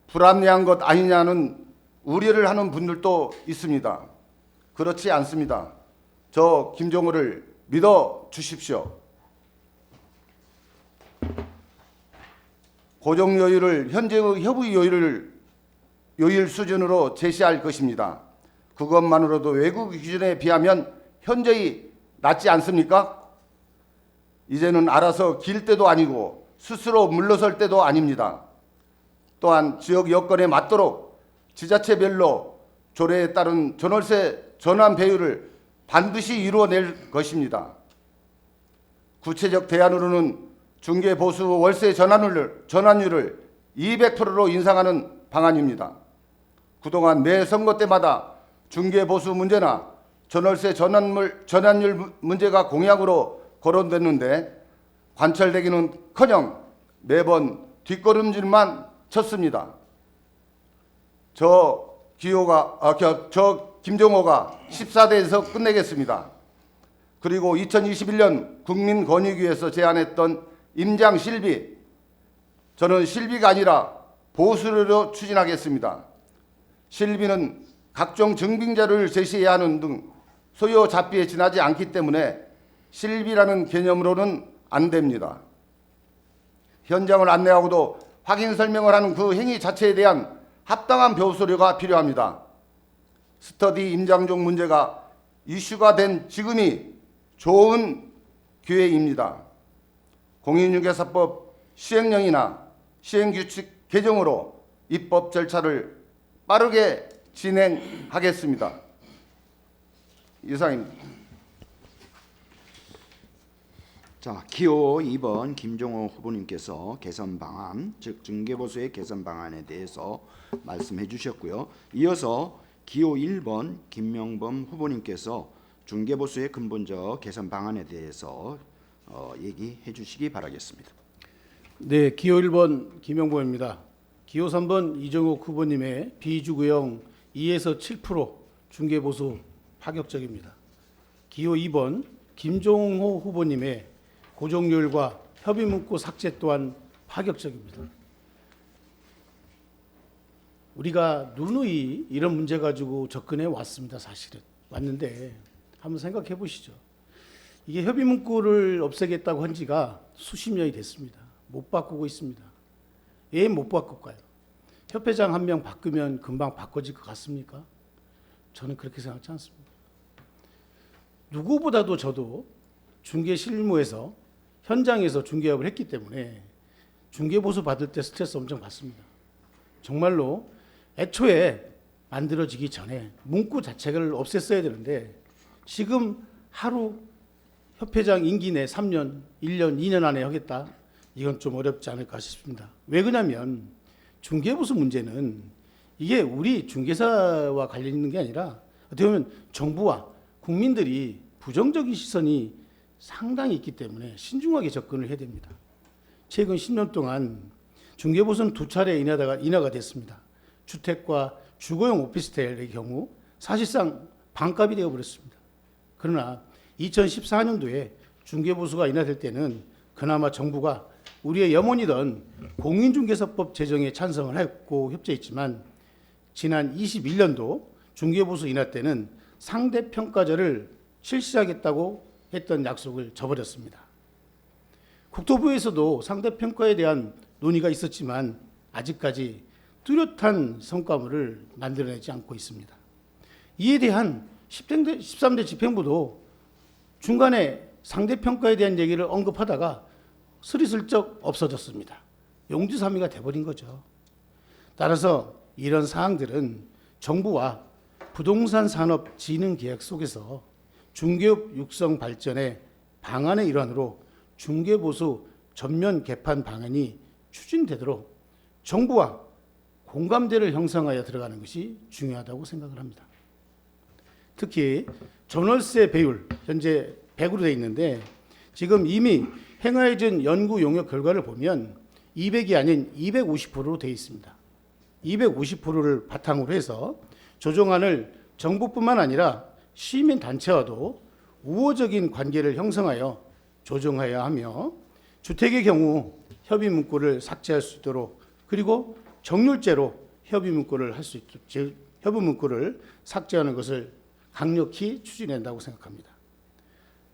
불합리한 것 아니냐는 우려를 하는 분들도 있습니다. 그렇지 않습니다. 저 김종호를 믿어 주십시오. 고정요율을 현재의 협의 요율 수준으로 제시할 것입니다. 그것만으로도 외국 기준에 비하면 현저히 낮지 않습니까? 이제는 알아서 길 때도 아니고 스스로 물러설 때도 아닙니다. 또한 지역 여건에 맞도록 지자체별로 조례에 따른 전월세 전환 배율을 반드시 이루어낼 것입니다. 구체적 대안으로는 중개보수 월세 전환율을 200%로 인상하는 방안입니다. 그동안 매 선거 때마다 중개보수 문제나 전월세 전환율 문제가 공약으로 거론됐는데 관철되기는커녕 매번 뒷걸음질만 쳤습니다. 저 김종호가 14대에서 끝내겠습니다. 그리고 2021년 국민권익위에서 제안했던 임장 실비, 저는 실비가 아니라 보수로 추진하겠습니다. 실비는 각종 증빙자료를 제시해야 하는 등 소요 잡비에 지나지 않기 때문에 실비라는 개념으로는 안 됩니다. 현장을 안내하고도 확인 설명을 하는 그 행위 자체에 대한 합당한 보수료가 필요합니다. 스터디 임장종 문제가 이슈가 된 지금이 좋은 기회입니다. 공인중개사법 시행령이나 시행규칙 개정으로 입법 절차를 빠르게 진행하겠습니다. 이상입니다. 자, 기호 2번 김종호 후보님께서 개선 방안, 즉 중개보수의 개선 방안에 대해서 말씀해 주셨고요. 이어서 기호 1번 김명범 후보님께서 중개보수의 근본적 개선 방안에 대해서 얘기해 주시기 바라겠습니다. 네, 기호 1번 김영범입니다. 기호 3번 이정욱 후보님의 비주구형 2에서 7% 중개보수 파격적입니다. 기호 2번 김종호 후보님의 고정률과 협의 문구 삭제 또한 파격적입니다. 우리가 누누이 이런 문제 가지고 접근해 왔습니다. 사실은 왔는데 한번 생각해 보시죠. 이게 협의 문구를 없애겠다고 한 지가 수십 년이 됐습니다. 못 바꾸고 있습니다. 왜 못 바꿀까요? 협회장 한 명 바꾸면 금방 바꿔질 것 같습니까? 저는 그렇게 생각하지 않습니다. 누구보다도 저도 중개 실무에서 현장에서 중개업을 했기 때문에 중개보수 받을 때 스트레스 엄청 받습니다. 정말로 애초에 만들어지기 전에 문구 자체를 없앴어야 되는데 지금 하루 협회장 임기 내 3년, 1년, 2년 안에 하겠다. 이건 좀 어렵지 않을까 싶습니다. 왜 그러냐면 중개보수 문제는 이게 우리 중개사와 관련 있는 게 아니라 어떻게 보면 정부와 국민들이 부정적인 시선이 상당히 있기 때문에 신중하게 접근을 해야 됩니다. 최근 10년 동안 중개보수는 2차례 인하가 됐습니다. 주택과 주거용 오피스텔의 경우 사실상 반값이 되어버렸습니다. 그러나 2014년도에 중개보수가 인하될 때는 그나마 정부가 우리의 염원이던 공인중개사법 제정에 찬성을 했고 협조했지만 지난 21년도 중개보수 인하 때는 상대평가제를 실시하겠다고 했던 약속을 저버렸습니다. 국토부에서도 상대평가에 대한 논의가 있었지만 아직까지 뚜렷한 성과물을 만들어내지 않고 있습니다. 이에 대한 13대 집행부도 중간에 상대평가에 대한 얘기를 언급하다가 스리슬쩍 없어졌습니다. 용지삼이가 돼버린 거죠. 따라서 이런 사항들은 정부와 부동산 산업 진흥 계약 속에서 중개업 육성 발전의 방안의 일환으로 중개보수 전면 개판 방안이 추진되도록 정부와 공감대를 형성하여 들어가는 것이 중요하다고 생각을 합니다. 특히 전월세 배율 현재 100으로 되어 있는데 지금 이미 행하해진 연구 용역 결과를 보면 200이 아닌 250%로 되어 있습니다. 250%를 바탕으로 해서 조정안을 정부뿐만 아니라 시민단체와도 우호적인 관계를 형성하여 조정해야 하며 주택의 경우 협의 문구를 삭제할 수 있도록 그리고 정률제로 협의 문구를 할 수 있도록 협의 문구를 삭제하는 것을 강력히 추진한다고 생각합니다.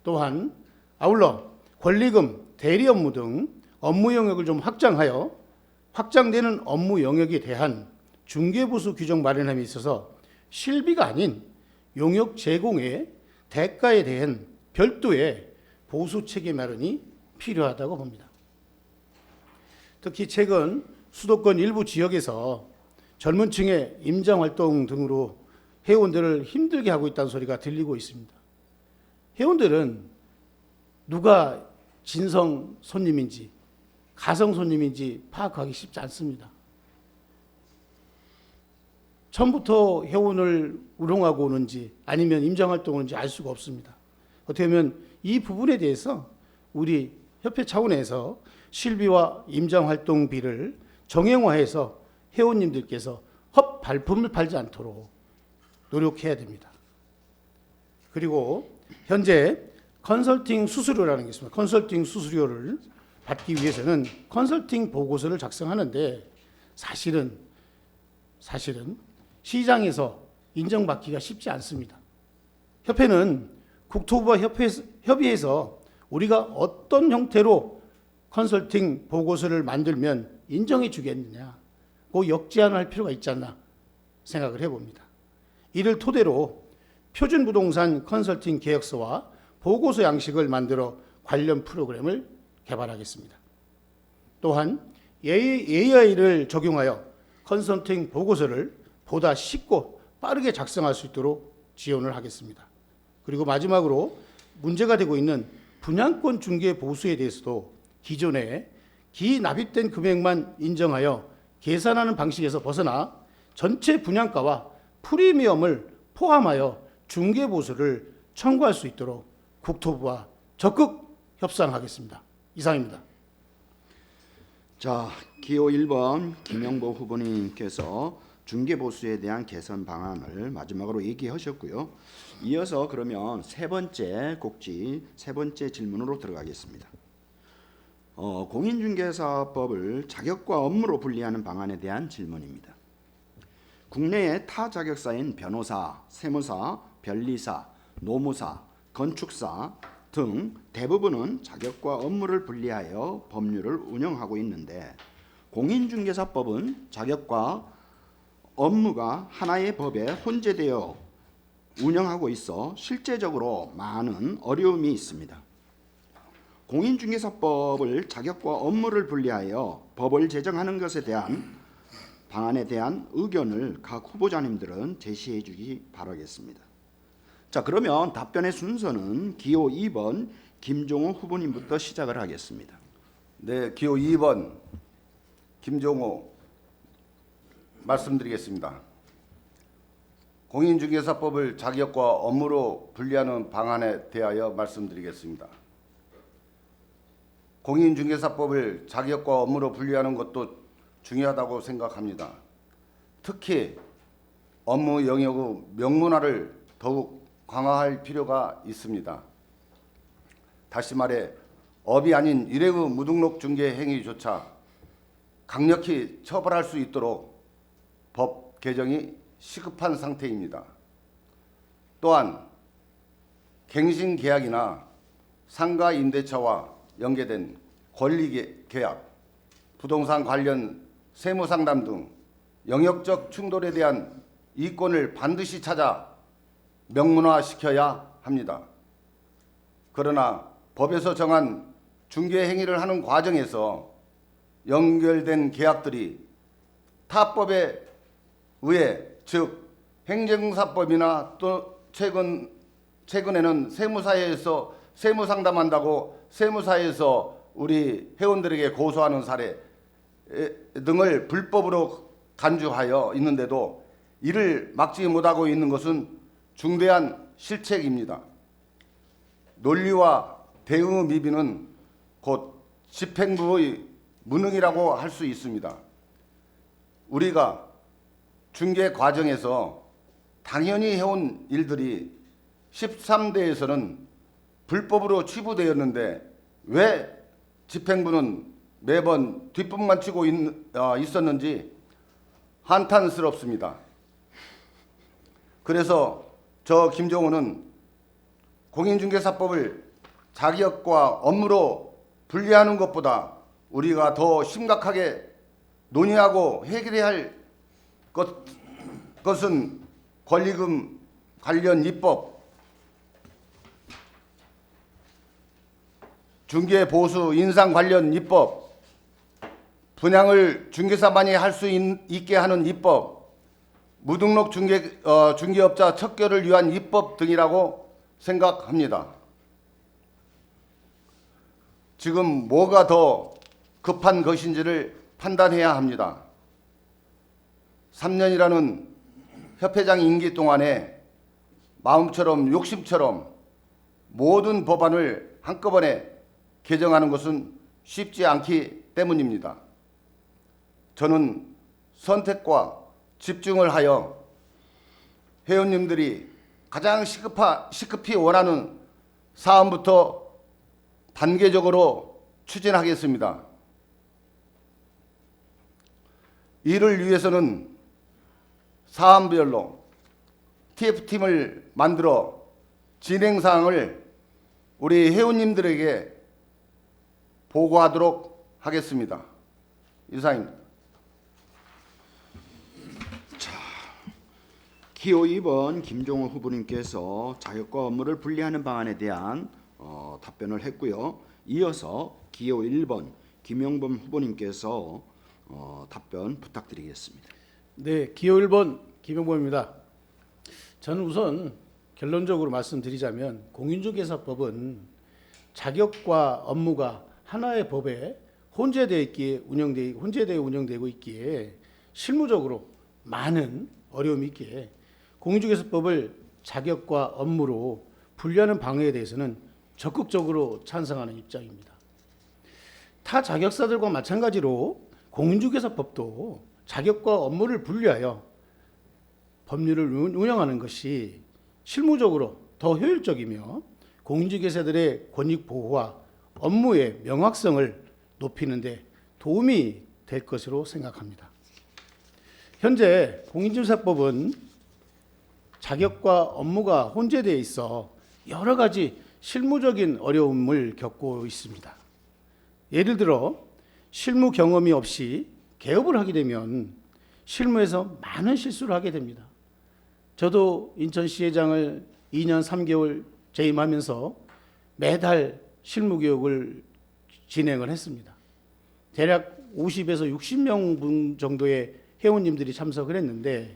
또한 아울러 권리금, 대리 업무 등 업무 영역을 좀 확장하여 확장되는 업무 영역에 대한 중개보수 규정 마련함에 있어서 실비가 아닌 용역 제공의 대가에 대한 별도의 보수 체계 마련이 필요하다고 봅니다. 특히 최근 수도권 일부 지역에서 젊은 층의 임장 활동 등으로 회원들을 힘들게 하고 있다는 소리가 들리고 있습니다. 회원들은 누가 진성 손님인지 가성 손님인지 파악하기 쉽지 않습니다. 처음부터 회원을 우롱하고 오는지 아니면 임장활동을 오는지 알 수가 없습니다. 어떻게 보면 이 부분에 대해서 우리 협회 차원에서 실비와 임장활동비를 정형화해서 회원님들께서 헛발품을 팔지 않도록 노력해야 됩니다. 그리고 현재 컨설팅 수수료라는 게 있습니다. 컨설팅 수수료를 받기 위해서는 컨설팅 보고서를 작성하는데 사실은 시장에서 인정받기가 쉽지 않습니다. 협회는 국토부와 협의해서 우리가 어떤 형태로 컨설팅 보고서를 만들면 인정해 주겠느냐, 그 역제안을 할 필요가 있지 않나 생각을 해봅니다. 이를 토대로 표준부동산 컨설팅 계획서와 보고서 양식을 만들어 관련 프로그램을 개발하겠습니다. 또한 AI를 적용하여 컨설팅 보고서를 보다 쉽고 빠르게 작성할 수 있도록 지원을 하겠습니다. 그리고 마지막으로 문제가 되고 있는 분양권 중개 보수에 대해서도 기존에 기납입된 금액만 인정하여 계산하는 방식에서 벗어나 전체 분양가와 프리미엄을 포함하여 중개 보수를 청구할 수 있도록 국토부와 적극 협상하겠습니다. 이상입니다. 자, 기호 1번 김영보 후보님께서 중개보수에 대한 개선 방안을 마지막으로 얘기하셨고요. 이어서 그러면 세 번째 곡지, 세 번째 질문으로 들어가겠습니다. 공인중개사법을 자격과 업무로 분리하는 방안에 대한 질문입니다. 국내의 타 자격사인 변호사, 세무사, 변리사, 노무사, 건축사 등 대부분은 자격과 업무를 분리하여 법률을 운영하고 있는데 공인중개사법은 자격과 업무가 하나의 법에 혼재되어 운영하고 있어 실제적으로 많은 어려움이 있습니다. 공인중개사법을 자격과 업무를 분리하여 법을 제정하는 것에 대한 방안에 대한 의견을 각 후보자님들은 제시해 주기 바라겠습니다. 자, 그러면 답변의 순서는 기호 2번 김종호 후보님부터 시작을 하겠습니다. 네, 기호 2번 김종호 말씀드리겠습니다. 공인중개사법을 자격과 업무로 분리하는 방안에 대하여 말씀드리겠습니다. 공인중개사법을 자격과 업무로 분리하는 것도 중요하다고 생각합니다. 특히 업무 영역의 명문화를 더욱 강화할 필요가 있습니다. 다시 말해 업이 아닌 일회의 무등록 중개 행위조차 강력히 처벌할 수 있도록 법 개정이 시급한 상태입니다. 또한 갱신 계약이나 상가 임대차와 연계된 권리 계약, 부동산 관련 세무 상담 등 영역적 충돌에 대한 이권을 반드시 찾아 명문화시켜야 합니다. 그러나 법에서 정한 중개 행위를 하는 과정에서 연결된 계약들이 타법에 의해, 즉 행정사법이나 또 최근에는 세무사회에서 세무 상담한다고 세무사에서 우리 회원들에게 고소하는 사례 등을 불법으로 간주하여 있는데도 이를 막지 못하고 있는 것은 중대한 실책입니다. 논리와 대응의 미비는 곧 집행부의 무능이라고 할 수 있습니다. 우리가 중개 과정에서 당연히 해온 일들이 13대에서는 불법으로 치부되었는데 왜 집행부는 매번 뒷북만 치고 있었는지 한탄스럽습니다. 그래서 저 김종호는 공인중개사법을 자격과 업무로 분리하는 것보다 우리가 더 심각하게 논의하고 해결해야 할 것은 권리금 관련 입법, 중개보수 인상 관련 입법, 분양을 중개사만이 할 수 있게 하는 입법, 무등록 중개업자 척결을 위한 입법 등이라고 생각합니다. 지금 뭐가 더 급한 것인지를 판단해야 합니다. 3년이라는 협회장 임기 동안에 마음처럼 욕심처럼 모든 법안을 한꺼번에 개정하는 것은 쉽지 않기 때문입니다. 저는 선택과 집중을 하여 회원님들이 가장 시급히 원하는 사안부터 단계적으로 추진하겠습니다. 이를 위해서는 사안별로 TF팀을 만들어 진행사항을 우리 회원님들에게 보고하도록 하겠습니다. 이상입니다. 기호 2번 김종호 후보님께서 자격과 업무를 분리하는 방안에 대한 답변을 했고요. 이어서 기호 1번 김영범 후보님께서 답변 부탁드리겠습니다. 네, 기호 1번 김영범입니다. 저는 우선 결론적으로 말씀드리자면 공인중개사법은 자격과 업무가 하나의 법에 혼재되어 운영되고 있기에 실무적으로 많은 어려움이 있기에 공인중개사법을 자격과 업무로 분리하는 방향에 대해서는 적극적으로 찬성하는 입장입니다. 타 자격사들과 마찬가지로 공인중개사법도 자격과 업무를 분리하여 법률을 운영하는 것이 실무적으로 더 효율적이며 공인중개사들의 권익 보호와 업무의 명확성을 높이는 데 도움이 될 것으로 생각합니다. 현재 공인중개사법은 자격과 업무가 혼재되어 있어 여러 가지 실무적인 어려움을 겪고 있습니다. 예를 들어 실무 경험이 없이 개업을 하게 되면 실무에서 많은 실수를 하게 됩니다. 저도 인천시회장을 2년 3개월 재임하면서 매달 실무교육을 진행을 했습니다. 대략 50에서 60명 정도의 회원님들이 참석을 했는데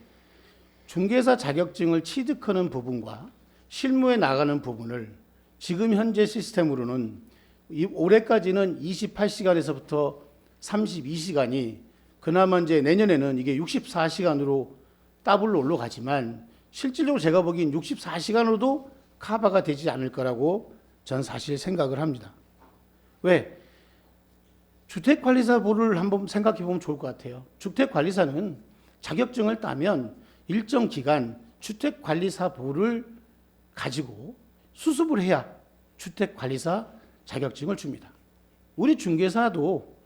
중개사 자격증을 취득하는 부분과 실무에 나가는 부분을 지금 현재 시스템으로는 올해까지는 28시간에서부터 32시간이 그나마 이제 내년에는 이게 64시간으로 더블로 올라가지만 실질적으로 제가 보기엔 64시간으로도 커버가 되지 않을 거라고 전 사실 생각을 합니다. 왜? 주택관리사보를 한번 생각해 보면 좋을 것 같아요. 주택관리사는 자격증을 따면 일정 기간 주택관리사보를 가지고 수습을 해야 주택관리사 자격증을 줍니다. 우리 중개사도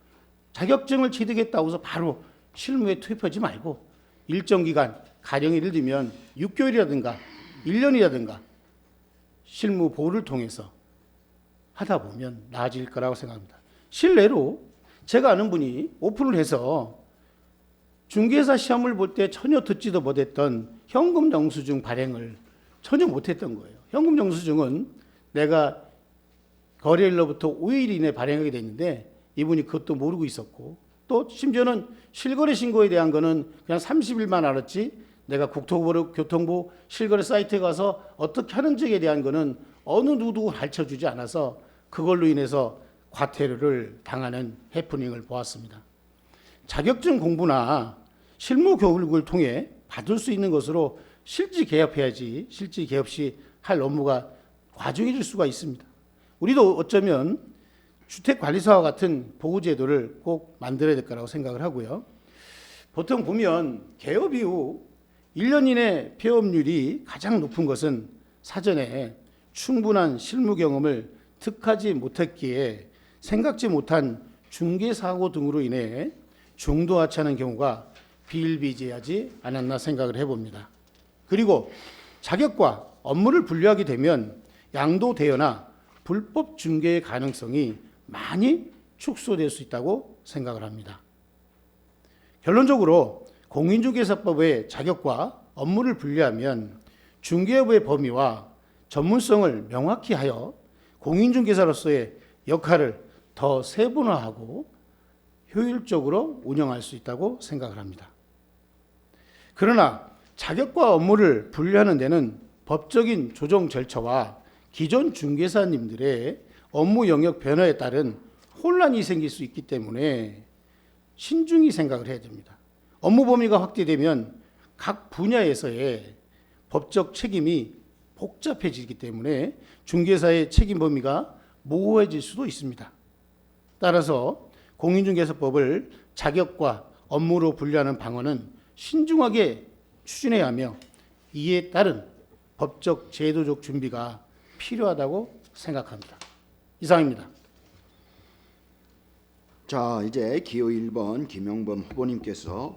자격증을 취득했다고 해서 바로 실무에 투입하지 말고 일정 기간, 가령 예를 들면 6개월이라든가 1년이라든가 실무 보호를 통해서 하다 보면 나아질 거라고 생각합니다. 실례로 제가 아는 분이 오픈을 해서 중개사 시험을 볼 때 전혀 듣지도 못했던 현금 영수증 발행을 전혀 못했던 거예요. 현금 영수증은 내가 거래일로부터 5일 이내 발행하게 됐는데 이분이 그것도 모르고 있었고 또 심지어는 실거래 신고에 대한 거는 그냥 30일만 알았지 내가 국토교통부 실거래 사이트에 가서 어떻게 하는지에 대한 거는 어느 누구도 가르쳐주지 않아서 그걸로 인해서 과태료를 당하는 해프닝을 보았습니다. 자격증 공부나 실무 교육을 통해 받을 수 있는 것으로 실지 개업해야지 실지 개업 시 할 업무가 과중해질 수가 있습니다. 우리도 어쩌면 주택관리사와 같은 보호제도를 꼭 만들어야 될 거라고 생각을 하고요. 보통 보면 개업 이후 1년 이내 폐업률이 가장 높은 것은 사전에 충분한 실무 경험을 득하지 못했기에 생각지 못한 중개사고 등으로 인해 중도하차하는 경우가 비일비재하지 않았나 생각을 해봅니다. 그리고 자격과 업무를 분리하게 되면 양도대여나 불법 중개의 가능성이 많이 축소될 수 있다고 생각을 합니다. 결론적으로 공인중개사법의 자격과 업무를 분리하면 중개업의 범위와 전문성을 명확히 하여 공인중개사로서의 역할을 더 세분화하고 효율적으로 운영할 수 있다고 생각을 합니다. 그러나 자격과 업무를 분리하는 데는 법적인 조정 절차와 기존 중개사님들의 업무 영역 변화에 따른 혼란이 생길 수 있기 때문에 신중히 생각을 해야 됩니다. 업무 범위가 확대되면 각 분야에서의 법적 책임이 복잡해지기 때문에 중개사의 책임 범위가 모호해질 수도 있습니다. 따라서 공인중개사법을 자격과 업무로 분리하는 방안은 신중하게 추진해야 하며 이에 따른 법적 제도적 준비가 필요하다고 생각합니다. 이상입니다. 자, 이제 기호 1번 김용범 후보님께서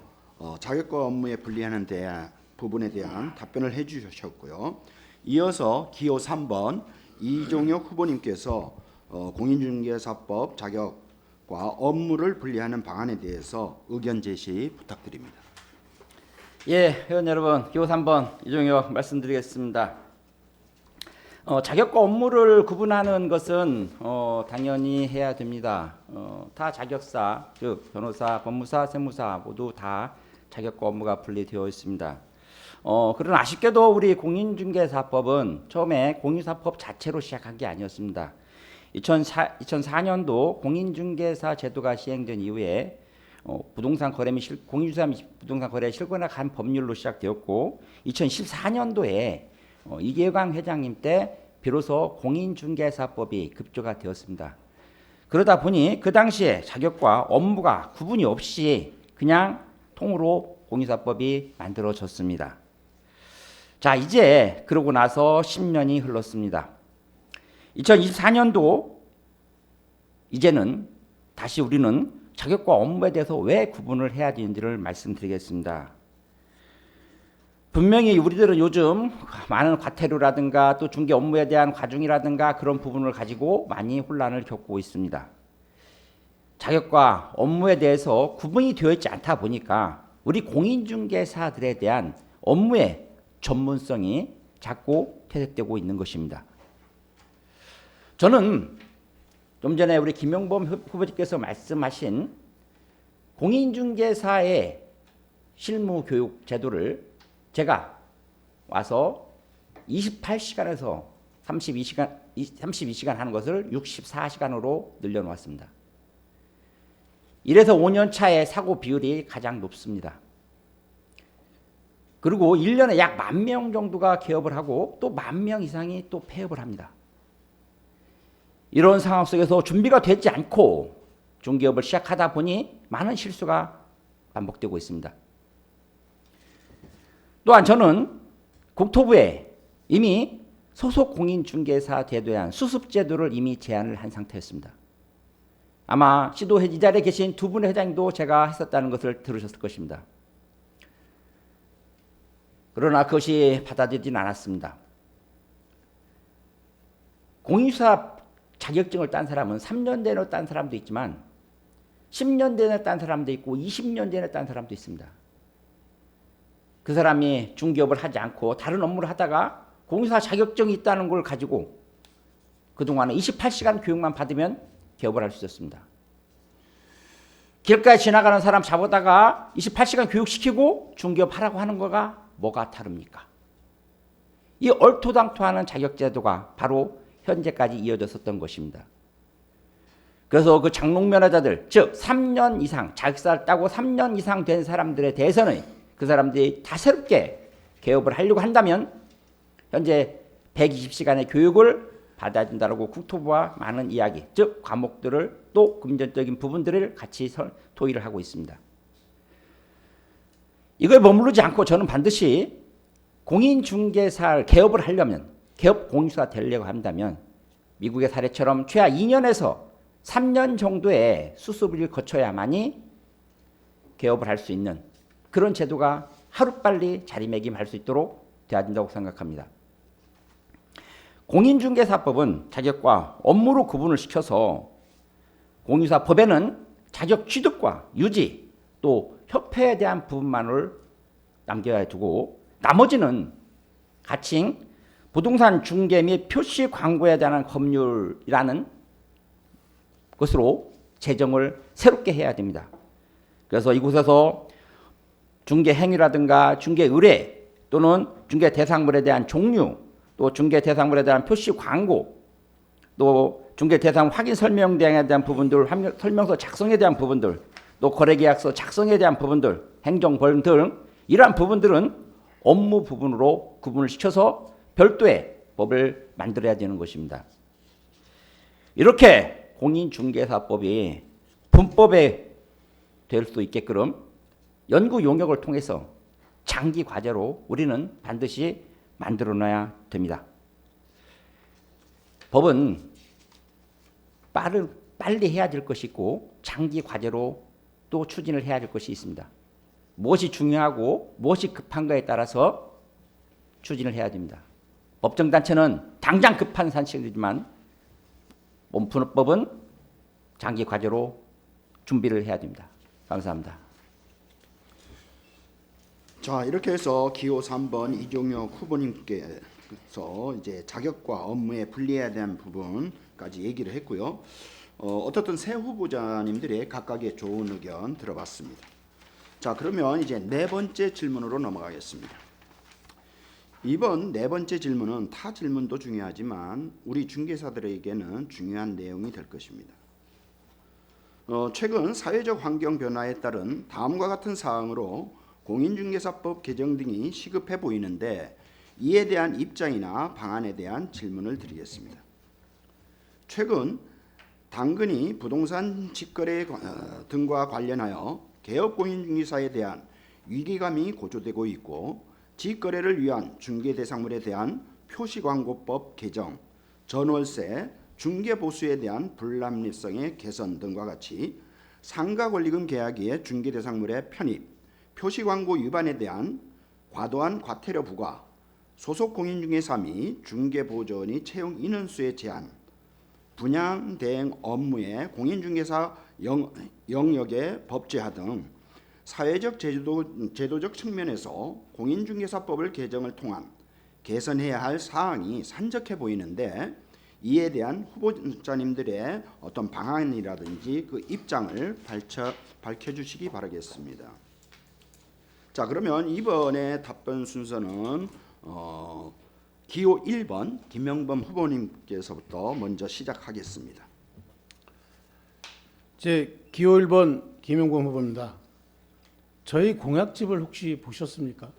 자격과 업무에 분리하는 부분에 대한 답변을 해주셨고요. 이어서 기호 3번 이종혁 후보님께서 공인중개사법 자격과 업무를 분리하는 방안에 대해서 의견 제시 부탁드립니다. 예, 회원 여러분, 기호 3번 이종혁 말씀드리겠습니다. 자격과 업무를 구분하는 것은 당연히 해야 됩니다. 타 자격사, 즉 변호사, 법무사, 세무사 모두 다 자격과 업무가 분리되어 있습니다. 그러나 아쉽게도 우리 공인중개사법은 처음에 공인사법 자체로 시작한 게 아니었습니다. 2004년도 공인중개사 제도가 시행된 이후에 부동산 거래 및 공인중개사 부동산 거래에 실권한 법률로 시작되었고 2014년도에 이계광 회장님 때 비로소 공인중개사법이 급조가 되었습니다. 그러다 보니 그 당시에 자격과 업무가 구분이 없이 그냥 통으로 공인사법이 만들어졌습니다. 자, 이제 그러고 나서 10년이 흘렀습니다. 2024년도 이제는 다시 우리는 자격과 업무에 대해서 왜 구분을 해야 되는지를 말씀드리겠습니다. 분명히 우리들은 요즘 많은 과태료라든가 또 중개 업무에 대한 과중이라든가 그런 부분을 가지고 많이 혼란을 겪고 있습니다. 자격과 업무에 대해서 구분이 되어 있지 않다 보니까 우리 공인중개사들에 대한 업무의 전문성이 자꾸 퇴색되고 있는 것입니다. 저는 좀 전에 우리 김용범 후보님께서 말씀하신 공인중개사의 실무교육 제도를 제가 와서 28시간에서 32시간 하는 것을 64시간으로 늘려놓았습니다. 이래서 5년 차의 사고 비율이 가장 높습니다. 그리고 1년에 약 10,000명 정도가 개업을 하고 또 10,000명 이상이 또 폐업을 합니다. 이런 상황 속에서 준비가 되지 않고 중개업을 시작하다 보니 많은 실수가 반복되고 있습니다. 또한 저는 국토부에 이미 소속 공인중개사 제도에 대한 수습제도를 이미 제안을 한 상태였습니다. 아마 시도 이 자리에 계신 두 분의 회장님도 제가 했었다는 것을 들으셨을 것입니다. 그러나 그것이 받아들이진 않았습니다. 공인중개사 자격증을 딴 사람은 3년 내내 딴 사람도 있지만 10년 내내 딴 사람도 있고 20년 내내 딴 사람도 있습니다. 그 사람이 중개업을 하지 않고 다른 업무를 하다가 공인중개사 자격증이 있다는 걸 가지고 그동안에 28시간 교육만 받으면 개업을 할 수 있었습니다. 길가에 지나가는 사람 잡아다가 28시간 교육시키고 중개업 하라고 하는 거가 뭐가 다릅니까? 이 얼토당토하는 자격제도가 바로 현재까지 이어졌었던 것입니다. 그래서 그 장롱면허자들, 즉 3년 이상 자격사를 따고 3년 이상 된 사람들에 대해서는 그 사람들이 다 새롭게 개업을 하려고 한다면 현재 120시간의 교육을 받아야 된다고 국토부와 많은 이야기, 즉 과목들을 또 금전적인 부분들을 같이 토의를 하고 있습니다. 이걸 머무르지 않고 저는 반드시 공인중개사를 개업을 하려면 개업 공인중개사가 되려고 한다면 미국의 사례처럼 최하 2년에서 3년 정도의 수습을 거쳐야만이 개업을 할 수 있는 그런 제도가 하루빨리 자리매김할 수 있도록 돼야 된다고 생각합니다. 공인중개사법은 자격과 업무로 구분을 시켜서 공인중개사법에는 자격 취득과 유지 또 협회에 대한 부분만을 남겨야 두고 나머지는 가칭 부동산 중개 및 표시 광고에 대한 법률이라는 것으로 제정을 새롭게 해야 됩니다. 그래서 이곳에서 중개 행위라든가 중개 의뢰 또는 중개 대상물에 대한 종류 또 중개 대상물에 대한 표시 광고 또 중개 대상 확인 설명대행에 대한 부분들 설명서 작성에 대한 부분들 또 거래계약서 작성에 대한 부분들 행정벌 등 이러한 부분들은 업무 부분으로 구분을 시켜서 별도의 법을 만들어야 되는 것입니다. 이렇게 공인중개사법이 분법에 될 수 있게끔 연구 용역을 통해서 장기 과제로 우리는 반드시 만들어놔야 됩니다. 법은 빨리 해야 될 것이 있고 장기 과제로 또 추진을 해야 될 것이 있습니다. 무엇이 중요하고 무엇이 급한가에 따라서 추진을 해야 됩니다. 법정단체는 당장 급한 사실이지만 법은 장기 과제로 준비를 해야 됩니다. 감사합니다. 자, 이렇게 해서 기호 3번 이종혁 후보님께서 이제 자격과 업무의 분리에 대한 부분까지 얘기를 했고요. 어떻든 새 후보자님들의 각각의 좋은 의견 들어봤습니다. 자, 그러면 이제 네 번째 질문으로 넘어가겠습니다. 이번 네 번째 질문은 타 질문도 중요하지만 우리 중개사들에게는 중요한 내용이 될 것입니다. 최근 사회적 환경 변화에 따른 다음과 같은 사항으로 공인중개사법 개정 등이 시급해 보이는데 이에 대한 입장이나 방안에 대한 질문을 드리겠습니다. 최근 당근이 부동산 직거래 등과 관련하여 개업 공인중개사에 대한 위기감이 고조되고 있고 직거래를 위한 중개대상물에 대한 표시광고법 개정, 전월세, 중개보수에 대한 불합리성의 개선 등과 같이 상가권리금 계약의 중개대상물의 편입, 표시광고 위반에 대한 과도한 과태료 부과, 소속 공인중개사 및 중개보조원의 채용 인원수의 제한, 분양 대행 업무의 공인중개사 영역의 법제화 등 사회적 제도적 측면에서 공인중개사법을 개정을 통한 개선해야 할 사항이 산적해 보이는데 이에 대한 후보자님들의 어떤 방안이라든지 그 입장을 밝혀주시기 바라겠습니다. 자, 그러면 이번에 답변 순서는 기호 1번 김영범 후보님께서부터 먼저 시작하겠습니다. 제 기호 1번 김영범 후보입니다. 저희 공약집을 혹시 보셨습니까?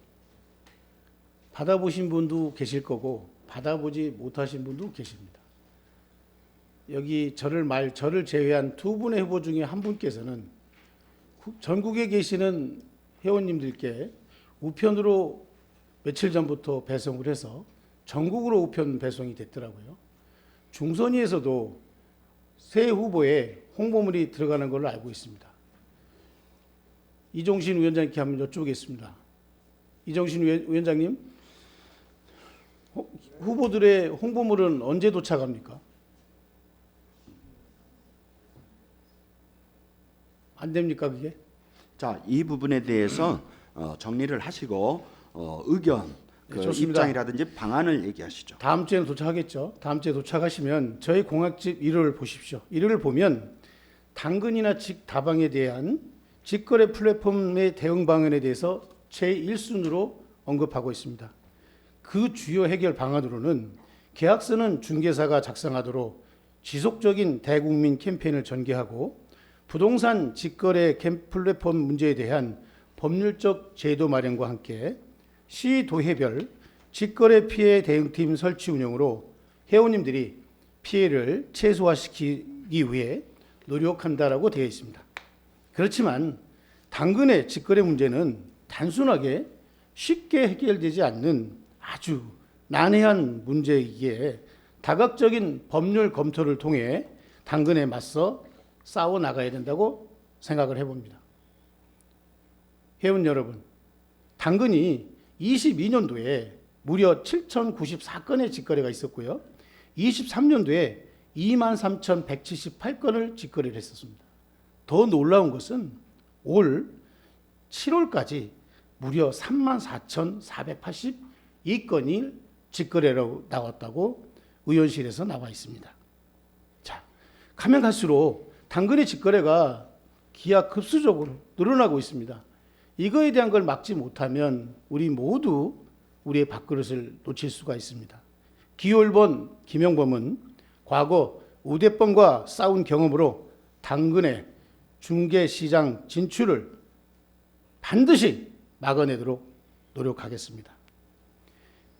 받아보신 분도 계실 거고 받아보지 못하신 분도 계십니다. 여기 저를 제외한 두 분의 후보 중에 한 분께서는 전국에 계시는 회원님들께 우편으로 며칠 전부터 배송을 해서 전국으로 우편 배송이 됐더라고요. 중선위에서도 새 후보에 홍보물이 들어가는 걸로 알고 있습니다. 이종신 위원장님께 한번 여쭤보겠습니다. 이종신 위원장님, 후보들의 홍보물은 언제 도착합니까? 안 됩니까 그게? 자, 이 부분에 대해서 정리를 하시고 의견, 네, 좋습니다. 입장이라든지 방안을 얘기하시죠. 다음 주에는 도착하겠죠. 다음 주에 도착하시면 저희 공약집 1호를 보십시오. 1호를 보면 당근이나 직다방에 대한 직거래 플랫폼의 대응 방안에 대해서 제1순으로 언급하고 있습니다. 그 주요 해결 방안으로는 계약서는 중개사가 작성하도록 지속적인 대국민 캠페인을 전개하고 부동산 직거래 플랫폼 문제에 대한 법률적 제도 마련과 함께 시도회별 직거래 피해 대응팀 설치 운영으로 회원님들이 피해를 최소화시키기 위해 노력한다라고 되어 있습니다. 그렇지만 당근의 직거래 문제는 단순하게 쉽게 해결되지 않는 아주 난해한 문제이기에 다각적인 법률 검토를 통해 당근에 맞서 싸워 나가야 된다고 생각을 해봅니다. 회원 여러분, 당근이 22년도에 무려 7,094건의 직거래가 있었고요. 23년도에 23,178건을 직거래를 했었습니다. 더 놀라운 것은 올 7월까지 무려 34,482건이 직거래로 나왔다고 의원실에서 나와 있습니다. 자, 가면 갈수록 당근의 직거래가 기하급수적으로 늘어나고 있습니다. 이거에 대한 걸 막지 못하면 우리 모두 우리의 밥그릇을 놓칠 수가 있습니다. 기호 1번 김영범은 과거 우대범과 싸운 경험으로 당근의 중개시장 진출을 반드시 막아내도록 노력하겠습니다.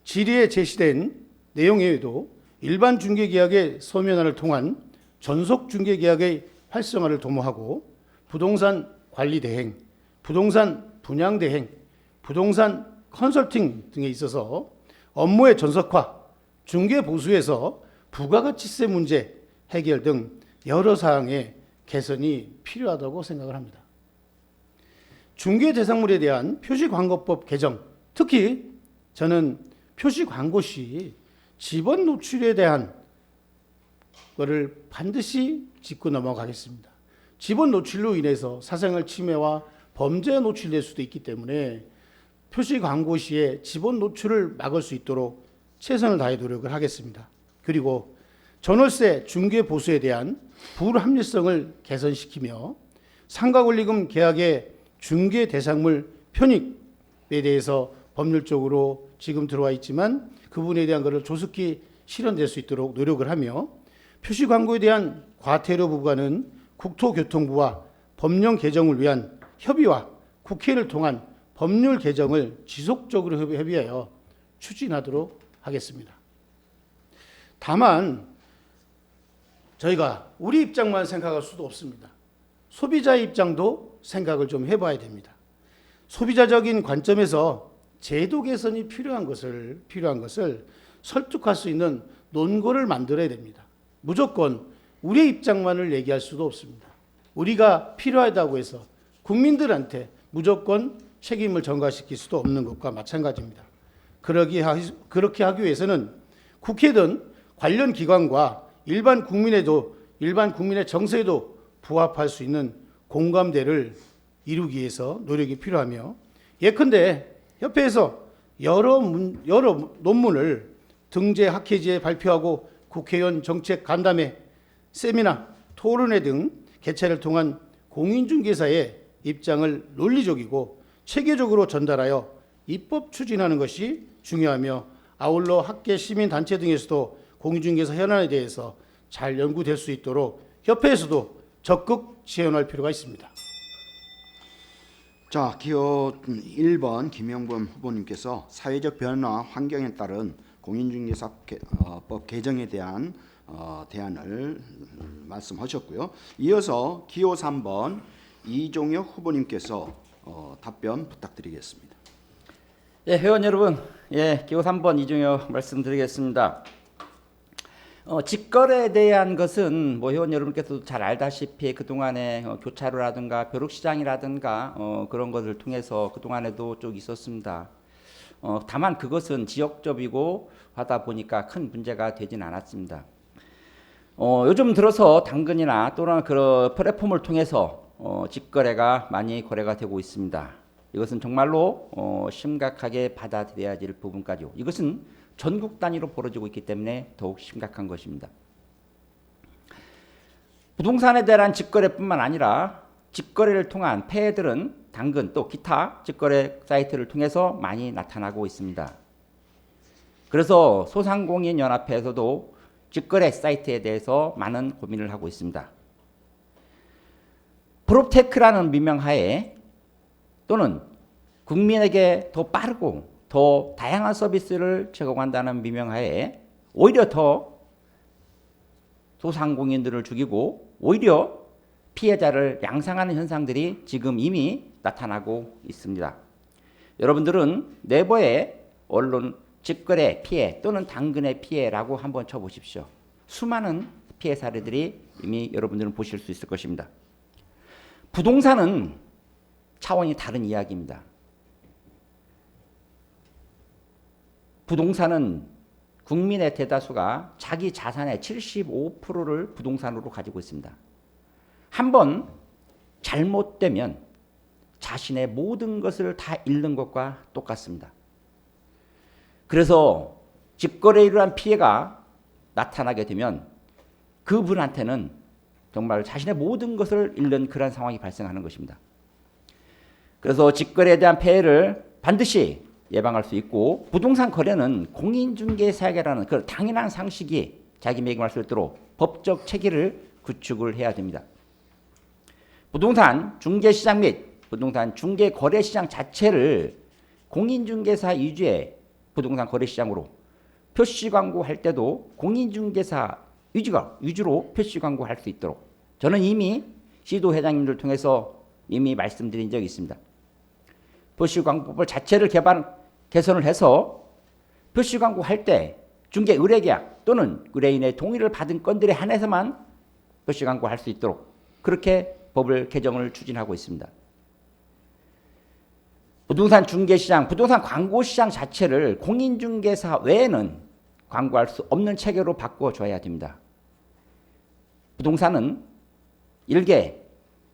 질의에 제시된 내용 외에도 일반 중개계약의 서면화를 통한 전속 중개 계약의 활성화를 도모하고 부동산 관리 대행, 부동산 분양 대행, 부동산 컨설팅 등에 있어서 업무의 전속화, 중개 보수에서 부가가치세 문제 해결 등 여러 사항의 개선이 필요하다고 생각을 합니다. 중개 대상물에 대한 표시광고법 개정, 특히 저는 표시광고 시 직원 노출에 대한 것을 반드시 짚고 넘어가겠습니다. 직원 노출로 인해서 사생활 침해와 범죄에 노출될 수도 있기 때문에 표시광고 시에 직원 노출을 막을 수 있도록 최선을 다해 노력을 하겠습니다. 그리고 전월세 중개 보수에 대한 불합리성을 개선시키며 상가권리금 계약의 중개 대상물 편입에 대해서 법률적으로 지금 들어와 있지만 그 부분에 대한 것을 조속히 실현될 수 있도록 노력을 하며 표시광고에 대한 과태료 부과는 국토교통부와 법령 개정을 위한 협의와 국회를 통한 법률 개정을 지속적으로 협의하여 추진하도록 하겠습니다. 다만 저희가 우리 입장만 생각할 수도 없습니다. 소비자의 입장도 생각을 좀 해봐야 됩니다. 소비자적인 관점에서 제도 개선이 필요한 것을 설득할 수 있는 논거를 만들어야 됩니다. 무조건 우리의 입장만을 얘기할 수도 없습니다. 우리가 필요하다고 해서 국민들한테 무조건 책임을 전가시킬 수도 없는 것과 마찬가지입니다. 그렇게 하기 위해서는 국회든 관련 기관과 일반 국민의 정서에도 부합할 수 있는 공감대를 이루기 위해서 노력이 필요하며, 예컨대 협회에서 여러 논문을 등재 학회지에 발표하고 국회의원 정책 간담회, 세미나, 토론회 등 개최를 통한 공인중개사의 입장을 논리적이고 체계적으로 전달하여 입법 추진하는 것이 중요하며, 아울러 학계, 시민단체 등에서도 공인중개사 현안에 대해서 잘 연구될 수 있도록 협회에서도 적극 지원할 필요가 있습니다. 자, 기호 1번 김영범 후보님께서 사회적 변화 환경에 따른 공인중개사법 개정에 대한 대안을 말씀하셨고요. 이어서 기호 3번 이종혁 후보님께서 답변 부탁드리겠습니다. 예, 회원 여러분, 기호 3번 이종혁 말씀드리겠습니다. 직거래에 대한 것은 회원 여러분께서도 잘 알다시피 그동안에 교차로라든가 벼룩시장이라든가 그런 것을 통해서 그동안에도 쭉 있었습니다. 다만 그것은 지역적이고 하다 보니까 큰 문제가 되진 않았습니다. 요즘 들어서 당근이나 또는 그런 플랫폼을 통해서 직거래가 많이 거래가 되고 있습니다. 이것은 정말로 심각하게 받아들여야 될 부분까지요. 이것은 전국 단위로 벌어지고 있기 때문에 더욱 심각한 것입니다. 부동산에 대한 직거래뿐만 아니라 직거래를 통한 폐해들은 당근 또 기타 직거래 사이트를 통해서 많이 나타나고 있습니다. 그래서 소상공인연합회에서도 직거래 사이트에 대해서 많은 고민을 하고 있습니다. 프롭테크라는 명명하에 또는 국민에게 더 빠르고 더 다양한 서비스를 제공한다는 명명하에 오히려 더 소상공인들을 죽이고 오히려 피해자를 양상하는 현상들이 지금 이미 나타나고 있습니다. 여러분들은 네이버에 언론 직거래 피해 또는 당근의 피해라고 한번 쳐보십시오. 수많은 피해 사례들이 이미 여러분들은 보실 수 있을 것입니다. 부동산은 차원이 다른 이야기입니다. 부동산은 국민의 대다수가 자기 자산의 75%를 부동산으로 가지고 있습니다. 한번 잘못되면 자신의 모든 것을 다 잃는 것과 똑같습니다. 그래서 직거래에 이러한 피해가 나타나게 되면 그분한테는 정말 자신의 모든 것을 잃는 그런 상황이 발생하는 것입니다. 그래서 직거래에 대한 폐해를 반드시 예방할 수 있고, 부동산 거래는 공인중개사에게라는 그 당연한 상식이 자기에게 수 있도록 법적 체계를 구축을 해야 됩니다. 부동산 중개시장 및 부동산 중개거래시장 자체를 공인중개사 위주의 부동산 거래시장으로 표시광고할 때도 공인중개사 위주로 표시 광고할 수 있도록 저는 이미 시도 회장님들 통해서 이미 말씀드린 적이 있습니다. 표시 광고법 자체를 개선을 해서 표시 광고할 때 중개 의뢰계약 또는 의뢰인의 동의를 받은 건들에 한해서만 표시 광고할 수 있도록 그렇게 법을 개정을 추진하고 있습니다. 부동산 중개시장, 부동산 광고시장 자체를 공인중개사 외에는 광고할 수 없는 체계로 바꿔줘야 됩니다. 부동산은 일개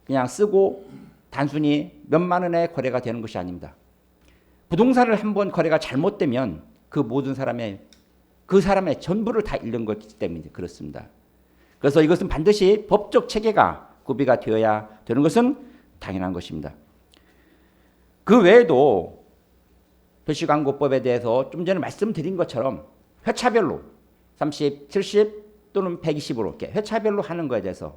그냥 쓰고 단순히 몇만 원의 거래가 되는 것이 아닙니다. 부동산을 한번 거래가 잘못되면 그 모든 그 사람의 전부를 다 잃는 것이기 때문에 그렇습니다. 그래서 이것은 반드시 법적 체계가 구비가 되어야 되는 것은 당연한 것입니다. 그 외에도 표시광고법에 대해서 좀 전에 말씀드린 것처럼 회차별로 30, 70 또는 120으로 이렇게 회차별로 하는 것에 대해서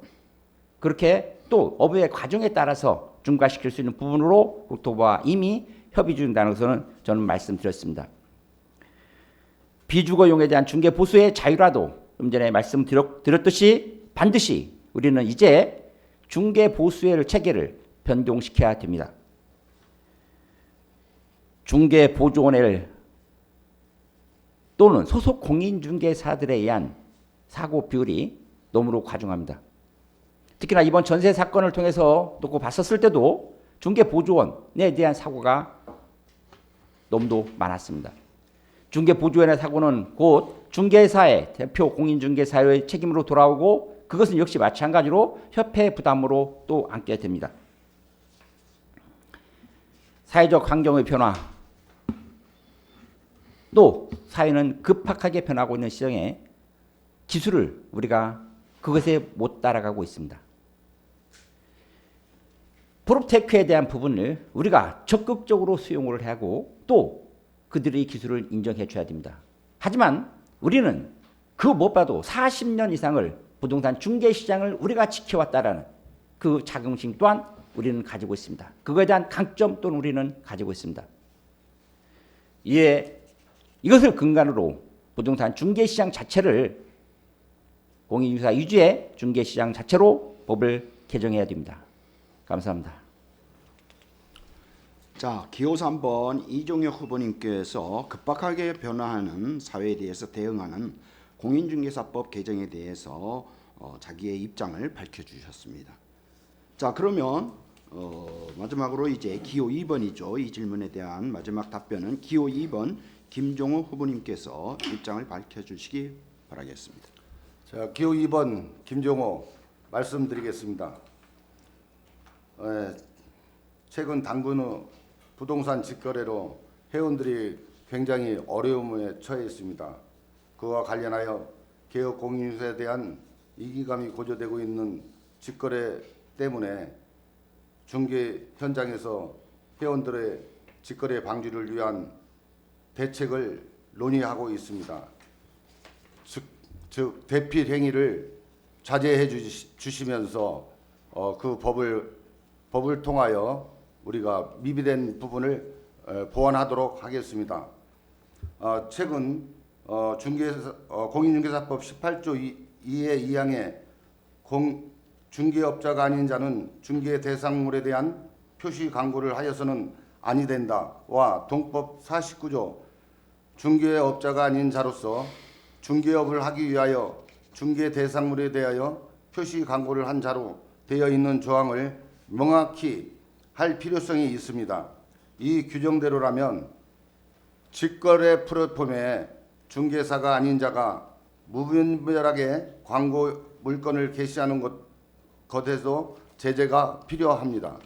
그렇게 또 업의 과정에 따라서 중과시킬 수 있는 부분으로 국토부와 이미 협의 중이라는 것은 저는 말씀드렸습니다. 비주거용에 대한 중개 보수의 자유라도 좀 전에 말씀드렸듯이 반드시 우리는 이제 중개 보수의 체계를 변경시켜야 됩니다. 중개보조원을 또는 소속 공인중개사들에 의한 사고 비율이 너무로 과중합니다. 특히나 이번 전세 사건을 통해서 놓고 봤었을 때도 중개보조원에 대한 사고가 너무도 많았습니다. 중개보조원의 사고는 곧 중개사의 대표 공인중개사의 책임으로 돌아오고 그것은 역시 마찬가지로 협회 부담으로 또 안게 됩니다. 사회적 환경의 변화 또 사회는 급박하게 변하고 있는 시장에 기술을 우리가 그것에 못 따라가고 있습니다. 프롭테크에 대한 부분을 우리가 적극적으로 수용을 하고 또 그들의 기술을 인정해 줘야 됩니다. 하지만 우리는 그 무엇보다도 40년 이상을 부동산 중개시장을 우리가 지켜왔다라는 그 자긍심 또한 우리는 가지고 있습니다. 그거에 대한 강점 또는 우리는 가지고 있습니다. 이것을 근간으로 부동산 중개시장 자체를 공인중개사 위주의 중개시장 자체로 법을 개정해야 됩니다. 감사합니다. 자, 기호 3번 이종혁 후보님께서 급박하게 변화하는 사회에 대해서 대응하는 공인중개사법 개정에 대해서 자기의 입장을 밝혀주셨습니다. 자, 그러면 마지막으로 이제 기호 2번이죠. 이 질문에 대한 마지막 답변은 기호 2번 김종호 후보님께서 입장을 밝혀주시기 바라겠습니다. 자, 기호 2번 김종호 말씀드리겠습니다. 최근 당군 후 부동산 직거래로 회원들이 굉장히 어려움에 처해 있습니다. 그와 관련하여 개혁 공인중개사에 대한 이기감이 고조되고 있는 직거래 때문에 중개 현장에서 회원들의 직거래 방지를 위한 대책을 논의하고 있습니다. 즉 대필 행위를 자제해 주시면서 그 법을 통하여 우리가 미비된 부분을 보완하도록 하겠습니다. 최근 공인중개사법 18조 2의 2항에 중개업자가 아닌 자는 중개 대상물에 대한 표시 광고를 하여서는 아니 된다와 동법 49조 중개업자가 아닌 자로서 중개업을 하기 위하여 중개 대상물에 대하여 표시 광고를 한 자로 되어 있는 조항을 명확히 할 필요성이 있습니다. 이 규정대로라면 직거래 플랫폼에 중개사가 아닌 자가 무분별하게 광고 물건을 게시하는 것에도 제재가 필요합니다.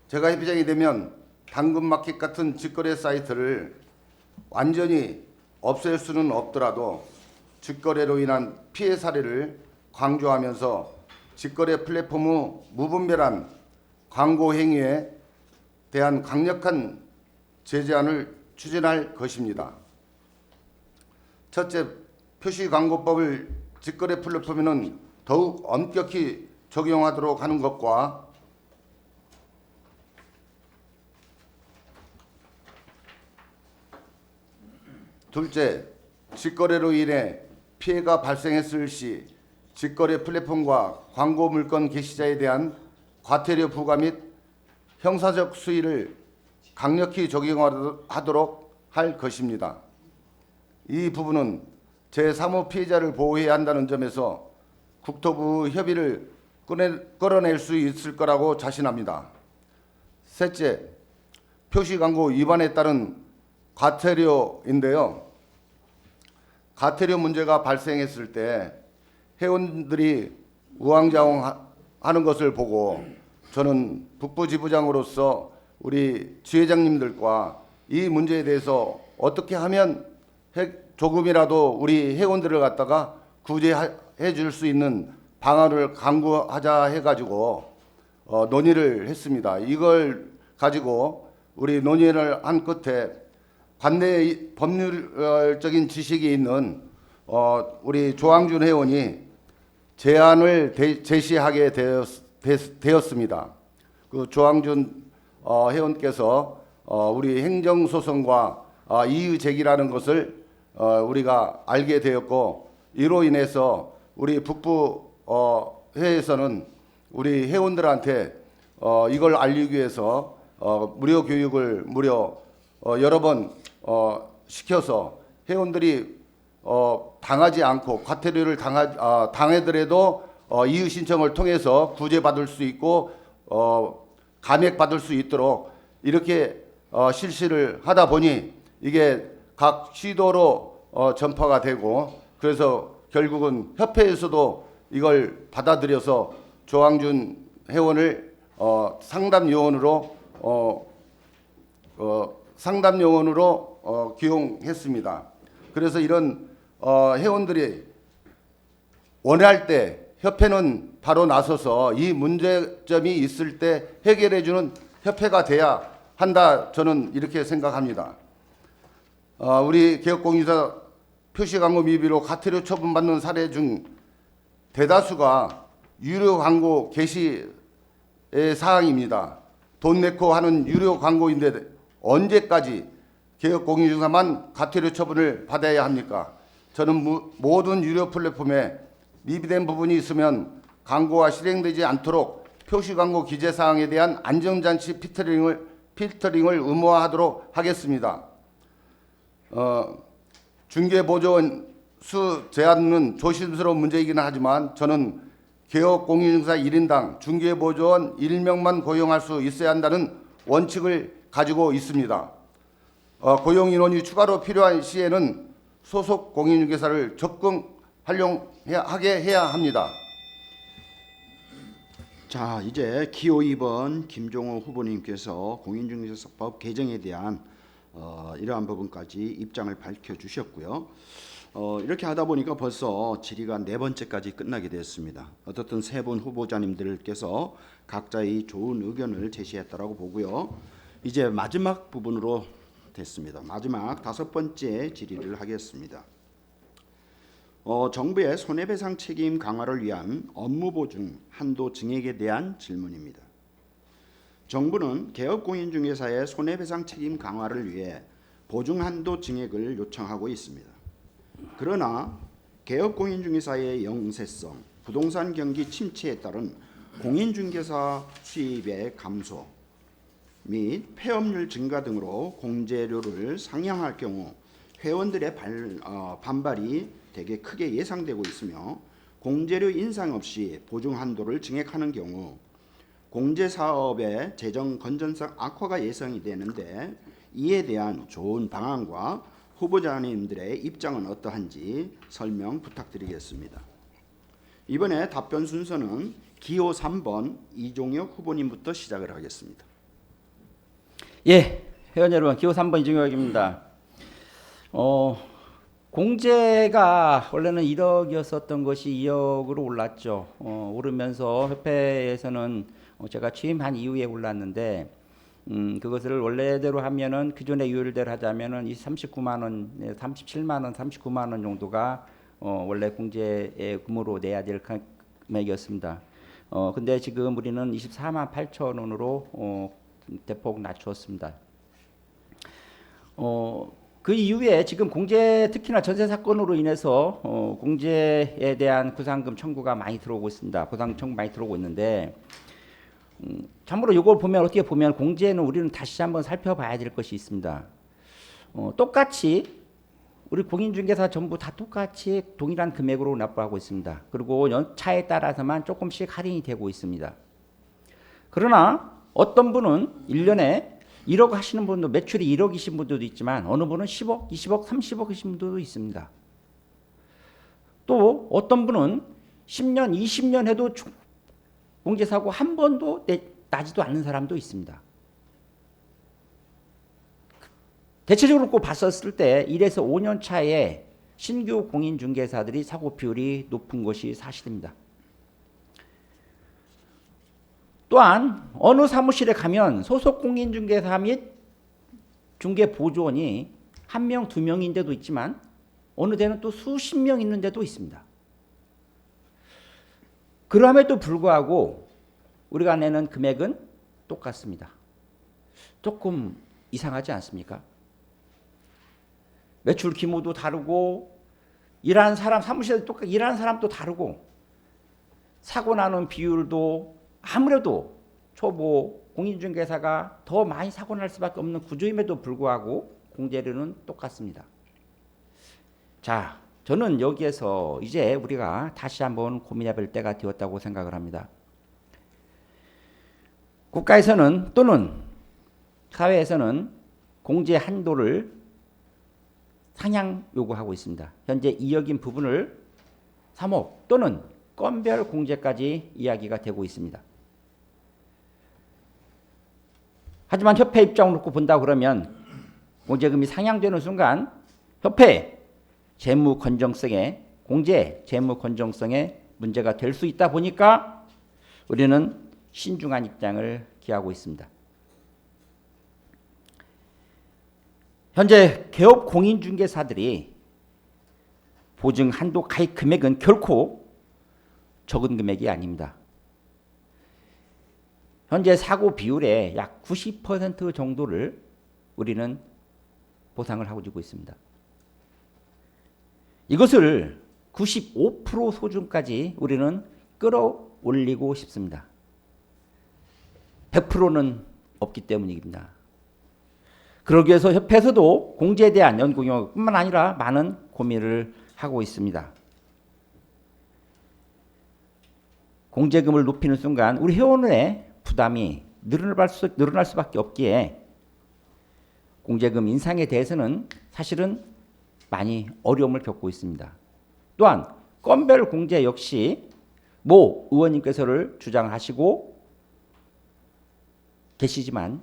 제가 회장이 되면 당근마켓 같은 직거래 사이트를 완전히 없앨 수는 없더라도 직거래로 인한 피해 사례를 강조하면서 직거래 플랫폼의 무분별한 광고 행위에 대한 강력한 제재안을 추진할 것입니다. 첫째, 표시광고법을 직거래 플랫폼에는 더욱 엄격히 적용하도록 하는 것과 둘째, 직거래로 인해 피해가 발생했을 시 직거래 플랫폼과 광고 물건 게시자에 대한 과태료 부과 및 형사적 수위를 강력히 적용하도록 할 것입니다. 이 부분은 제3호 피해자를 보호해야 한다는 점에서 국토부 협의를 끌어낼 수 있을 거라고 자신합니다. 셋째, 표시 광고 위반에 따른 과태료인데요. 과태료 문제가 발생했을 때 회원들이 우왕좌왕하는 것을 보고 저는 북부지부장으로서 우리 지회장님들과 이 문제에 대해서 어떻게 하면 조금이라도 우리 회원들을 갖다가 구제해 줄 수 있는 방안을 강구하자 해가지고 논의를 했습니다. 이걸 가지고 우리 논의를 한 끝에 관내 법률적인 지식이 있는 우리 조항준 회원이 제안을 제시하게 되었습니다. 그 조항준 회원께서 우리 행정소송과 이의 제기라는 것을 우리가 알게 되었고, 이로 인해서 우리 북부 회에서는 우리 회원들한테 이걸 알리기 위해서 무료 교육을 여러 번 시켜서 회원들이 당하지 않고 과태료를 당하더라도 이의 신청을 통해서 구제받을 수 있고 감액받을 수 있도록 이렇게 실시를 하다 보니 이게 각 시도로 전파가 되고, 그래서 결국은 협회에서도 이걸 받아들여서 조항준 회원을 상담요원으로 기용했습니다. 그래서 이런 회원들이 원할 때 협회는 바로 나서서 이 문제점이 있을 때 해결해주는 협회가 돼야 한다, 저는 이렇게 생각합니다. 우리 개업공인사 표시광고 미비로 과태료 처분받는 사례 중 대다수가 유료 광고 게시의 사항입니다. 돈 내고 하는 유료 광고인데 언제까지 개업공인중사만 과태료 처분을 받아야 합니까? 저는 모든 유료 플랫폼에 미비된 부분이 있으면 광고가 실행되지 않도록 표시광고 기재사항에 대한 안전장치 필터링을 의무화하도록 하겠습니다. 중개보조원 수 제한은 조심스러운 문제이긴 하지만 저는 개업공인중개사 1인당 중개보조원 1명만 고용할 수 있어야 한다는 원칙을 가지고 있습니다. 고용인원이 추가로 필요한 시에는 소속 공인중개사를 적극 활용하게 해야 합니다. 자, 이제 기호 2번 김종호 후보님께서 공인중개사법 개정에 대한 이러한 부분까지 입장을 밝혀주셨고요. 이렇게 하다 보니까 벌써 질의가 4번째까지 끝나게 되었습니다. 어떻든 3분 후보자님들께서 각자의 좋은 의견을 제시했다라고 보고요. 이제 마지막 부분으로 됐습니다. 마지막 5번째 질의를 하겠습니다. 정부의 손해배상 책임 강화를 위한 업무 보증 한도 증액에 대한 질문입니다. 정부는 개업공인중개사의 손해배상 책임 강화를 위해 보증 한도 증액을 요청하고 있습니다. 그러나 개업공인중개사의 영세성, 부동산 경기 침체에 따른 공인중개사 수입의 감소 및 폐업률 증가 등으로 공제료를 상향할 경우 회원들의 반발이 되게 크게 예상되고 있으며, 공제료 인상 없이 보증 한도를 증액하는 경우 공제 사업의 재정 건전성 악화가 예상이 되는데, 이에 대한 좋은 방안과 후보자님들의 입장은 어떠한지 설명 부탁드리겠습니다. 이번에 답변 순서는 기호 3번 이종혁 후보님부터 시작을 하겠습니다. 예, 회원 여러분, 기호 3번 이종혁입니다. 공제가 원래는 1억이었었던 것이 2억으로 올랐죠. 오르면서 협회에서는 제가 취임한 이후에 올랐는데, 그것을 원래대로 하면은 기존의 유율대로 하자면은 이 39만 원, 37만 원, 39만 원 정도가 원래 공제의 금으로 내야 될 금액이었습니다. 근데 지금 우리는 24만 8천 원으로 대폭 낮추었습니다. 그 이후에 지금 공제 특히나 전세 사건으로 인해서 공제에 대한 구상금 청구가 많이 들어오고 있습니다. 보상 청구 많이 들어오고 있는데 참고로 이걸 보면 어떻게 보면 공제는 우리는 다시 한번 살펴봐야 될 것이 있습니다. 똑같이 우리 공인중개사 전부 다 똑같이 동일한 금액으로 납부하고 있습니다. 그리고 연차에 따라서만 조금씩 할인이 되고 있습니다. 그러나 어떤 분은 1년에 1억 하시는 분도 매출이 1억이신 분들도 있지만 어느 분은 10억, 20억, 30억이신 분들도 있습니다. 또 어떤 분은 10년, 20년 해도 공제사고 한 번도 나지도 않는 사람도 있습니다. 대체적으로 꼭 봤었을 때 1에서 5년 차에 신규 공인중개사들이 사고 비율이 높은 것이 사실입니다. 또한 어느 사무실에 가면 소속 공인중개사 및 중개보조원이 1명, 2명인 데도 있지만 어느 데는 또 수십 명 있는 데도 있습니다. 그럼에도 불구하고 우리가 내는 금액은 똑같습니다. 조금 이상하지 않습니까? 매출 규모도 다르고 일하는 사람 사무실에서 똑같이 일하는 사람도 다르고 사고 나는 비율도 아무래도 초보 공인중개사가 더 많이 사고 날 수밖에 없는 구조임에도 불구하고 공제료는 똑같습니다. 자, 저는 여기에서 이제 우리가 다시 한번 고민해 볼 때가 되었다고 생각을 합니다. 국가에서는 또는 사회에서는 공제 한도를 상향 요구하고 있습니다. 현재 2억인 부분을 3억 또는 건별 공제까지 이야기가 되고 있습니다. 하지만 협회 입장을 놓고 본다 그러면 공제금이 상향되는 순간 협회 재무 건정성에 공제 재무 건정성에 문제가 될 수 있다 보니까 우리는 신중한 입장을 기하고 있습니다. 현재 개업 공인중개사들이 보증 한도 가입 금액은 결코 적은 금액이 아닙니다. 현재 사고 비율의 약 90% 정도를 우리는 보상을 하고 주고 있습니다. 이것을 95% 수준까지 우리는 끌어올리고 싶습니다. 100%는 없기 때문입니다. 그러기 위해서 협회에서도 공제에 대한 연구용역뿐만 아니라 많은 고민을 하고 있습니다. 공제금을 높이는 순간 우리 회원의 부담이 늘어날 수밖에 없기에 공제금 인상에 대해서는 사실은 많이 어려움을 겪고 있습니다. 또한 건별 공제 역시 모 의원님께서를 주장하시고 계시지만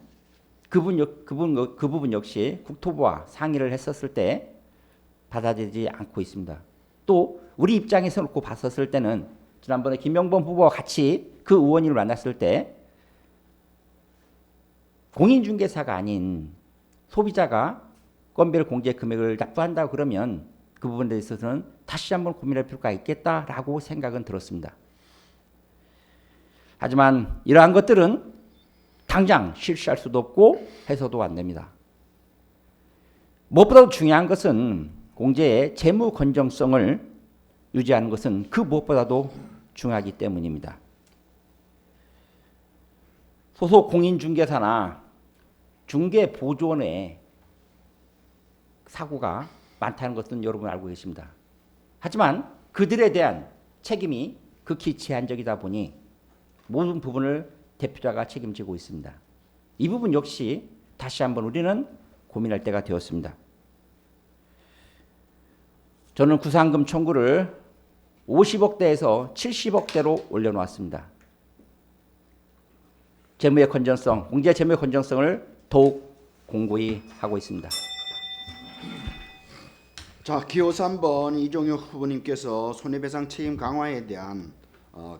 그 부분 역시 국토부와 상의를 했었을 때 받아들이지 않고 있습니다. 또 우리 입장에서 놓고 봤었을 때는 지난번에 김영범 후보와 같이 그 의원님을 만났을 때 공인중개사가 아닌 소비자가 건별 공제 금액을 납부한다 그러면 그 부분에 대해서는 다시 한번 고민할 필요가 있겠다라고 생각은 들었습니다. 하지만 이러한 것들은 당장 실시할 수도 없고 해서도 안 됩니다. 무엇보다도 중요한 것은 공제의 재무 건정성을 유지하는 것은 그 무엇보다도 중요하기 때문입니다. 소속 공인중개사나 중개보조원의 사고가 많다는 것은 여러분 알고 계십니다. 하지만 그들에 대한 책임이 극히 제한적이다 보니 모든 부분을 대표자가 책임지고 있습니다. 이 부분 역시 다시 한번 우리는 고민할 때가 되었습니다. 저는 구상금 청구를 50억대에서 70억대로 올려놓았습니다. 재무의 건전성, 공제 재무의 건전성을 더욱 공고히 하고 있습니다. 자, 기호 3번 이종혁 후보님께서 손해배상 책임 강화에 대한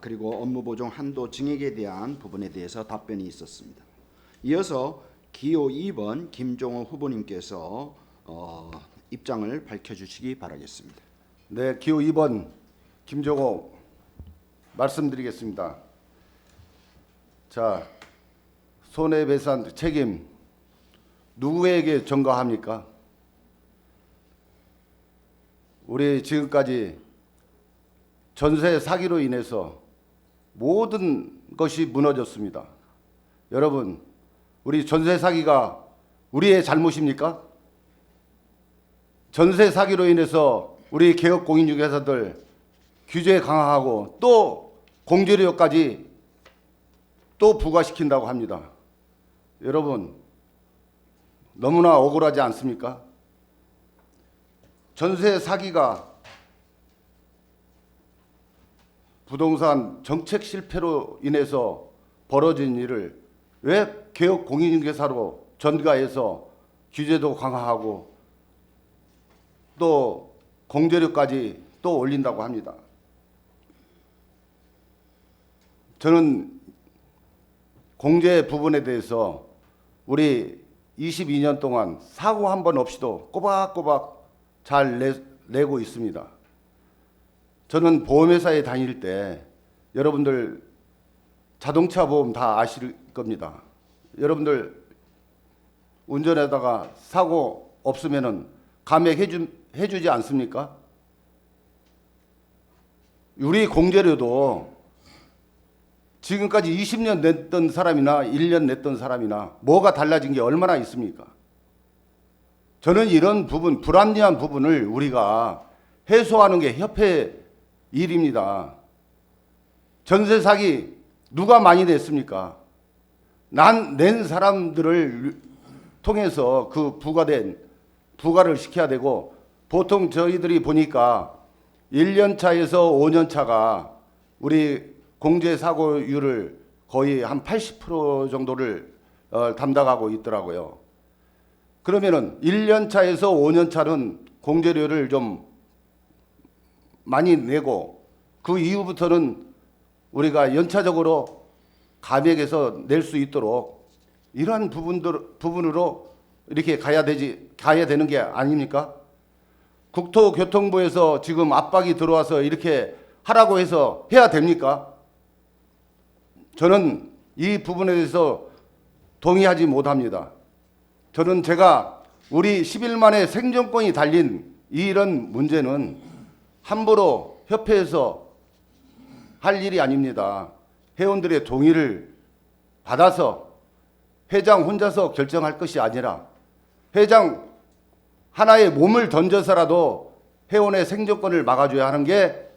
그리고 업무 보정 한도 증액에 대한 부분에 대해서 답변이 있었습니다. 이어서 기호 2번 김종호 후보님께서 입장을 밝혀주시기 바라겠습니다. 네, 기호 2번 김종호 말씀드리겠습니다. 자, 손해배상 책임 누구에게 전가합니까? 우리 지금까지 전세 사기로 인해서 모든 것이 무너졌습니다. 여러분, 우리 전세 사기가 우리의 잘못입니까? 전세 사기로 인해서 우리 개업 공인중개사들 규제 강화하고 또 공제료까지 또 부과시킨다고 합니다. 여러분, 너무나 억울하지 않습니까? 전세 사기가 부동산 정책 실패로 인해서 벌어진 일을 왜 개업 공인중개사로 전가해서 규제도 강화하고 또 공제료까지 또 올린다고 합니다. 저는 공제 부분에 대해서 우리 22년 동안 사고 한 번 없이도 꼬박꼬박 잘 내고 있습니다. 저는 보험회사에 다닐 때 여러분들 자동차 보험 다 아실 겁니다. 여러분들 운전하다가 사고 없으면은 감액해주지 않습니까? 우리 공제료도 지금까지 20년 냈던 사람이나 1년 냈던 사람이나 뭐가 달라진 게 얼마나 있습니까? 저는 이런 부분, 불합리한 부분을 우리가 해소하는 게 협회 일입니다. 전세 사기 누가 많이 냈습니까? 낸 사람들을 통해서 그 부과를 시켜야 되고, 보통 저희들이 보니까 1년 차에서 5년 차가 우리 공제 사고율을 거의 한 80% 정도를 담당하고 있더라고요. 그러면은 1년 차에서 5년 차는 공제료를 좀 많이 내고 그 이후부터는 우리가 연차적으로 감액해서 낼 수 있도록 이러한 부분으로 이렇게 가야 되는 게 아닙니까? 국토교통부에서 지금 압박이 들어와서 이렇게 하라고 해서 해야 됩니까? 저는 이 부분에 대해서 동의하지 못합니다. 저는 제가 우리 10일만의 생존권이 달린 이런 문제는 함부로 협회에서 할 일이 아닙니다. 회원들의 동의를 받아서 회장 혼자서 결정할 것이 아니라 회장 하나의 몸을 던져서라도 회원의 생존권을 막아줘야 하는 게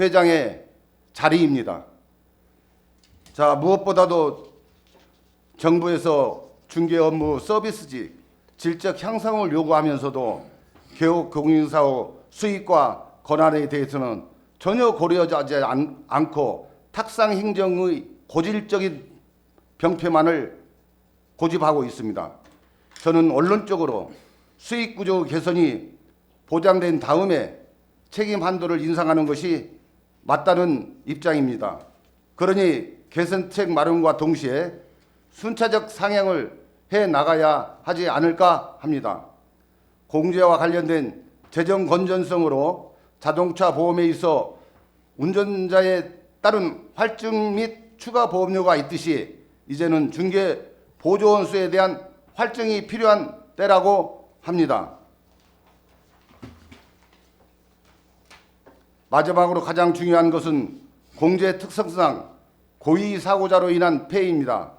회장의 자리입니다. 자, 무엇보다도 정부에서 중개 업무 서비스직 질적 향상을 요구하면서도 개업 공인사업 수익과 권한에 대해서는 전혀 고려하지 않고 탁상 행정의 고질적인 병폐만을 고집하고 있습니다. 저는 언론적으로 수익 구조 개선이 보장된 다음에 책임 한도를 인상하는 것이 맞다는 입장입니다. 그러니 개선책 마련과 동시에 순차적 상향을 해 나가야 하지 않을까 합니다. 공제와 관련된 재정 건전성으로 자동차 보험에 있어 운전자에 따른 할증 및 추가 보험료가 있듯이 이제는 중개 보조원 수에 대한 할증이 필요한 때라고 합니다. 마지막으로 가장 중요한 것은 공제 특성상 고의 사고자로 인한 폐해입니다.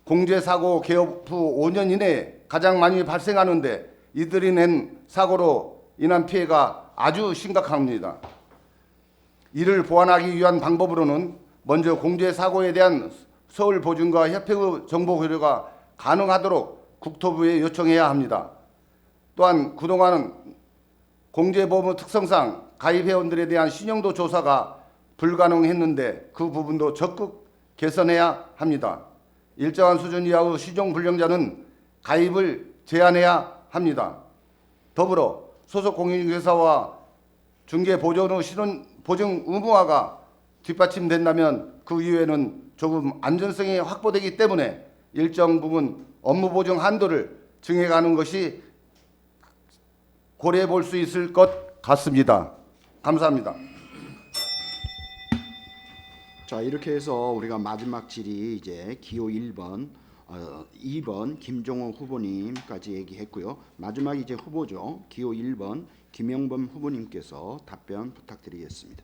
공제 사고 개업 후 5년 이내에 가장 많이 발생하는데 이들이 낸 사고로 인한 피해가 아주 심각합니다. 이를 보완하기 위한 방법으로는 먼저 공제 사고에 대한 서울 보증과 협회의 정보 교류가 가능하도록 국토부에 요청해야 합니다. 또한 그동안은 공제보험 특성상 가입회원들에 대한 신용도 조사가 불가능했는데 그 부분도 적극 개선해야 합니다. 일정한 수준 이하의 신용불량자는 가입을 제한해야 합니다. 더불어 소속 공인중개사와 중개보조원의 신원 보증 의무화가 뒷받침된다면 그 이후에는 조금 안전성이 확보되기 때문에 일정 부분 업무 보증 한도를 증액하는 것이 고려해 볼 수 있을 것 같습니다. 감사합니다. 자, 이렇게 해서 우리가 마지막 질의 이제 기호 1번 2번 김종호 후보님까지 얘기했고요. 마지막 이제 후보죠. 기호 1번 김영범 후보님께서 답변 부탁드리겠습니다.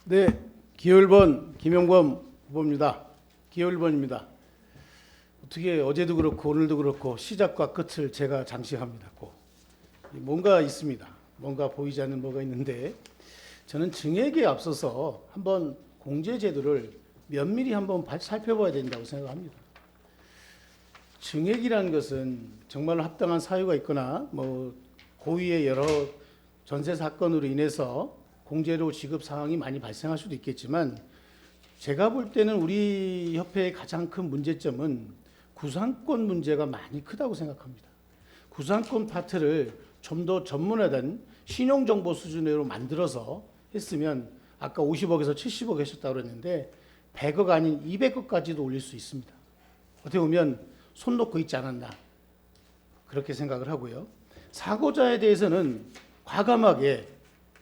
네, 기호 1번 김영범 후보입니다. 기호 1번입니다. 어떻게 어제도 그렇고 오늘도 그렇고 시작과 끝을 제가 장식합니다. 꼭 뭔가 있습니다. 뭔가 보이지 않는 뭐가 있는데 저는 증액에 앞서서 한번 공제 제도를 면밀히 한번 살펴봐야 된다고 생각합니다. 증액이라는 것은 정말 합당한 사유가 있거나 뭐 고의의 여러 전세 사건으로 인해서 공제료 지급 상황이 많이 발생할 수도 있겠지만 제가 볼 때는 우리 협회의 가장 큰 문제점은 구상권 문제가 많이 크다고 생각합니다. 구상권 파트를 좀 더 전문화된 신용정보 수준으로 만들어서 했으면 아까 50억에서 70억 하셨다고 그랬는데 100억 아닌 200억까지도 올릴 수 있습니다. 어떻게 보면 손 놓고 있지 않았나 그렇게 생각을 하고요. 사고자에 대해서는 과감하게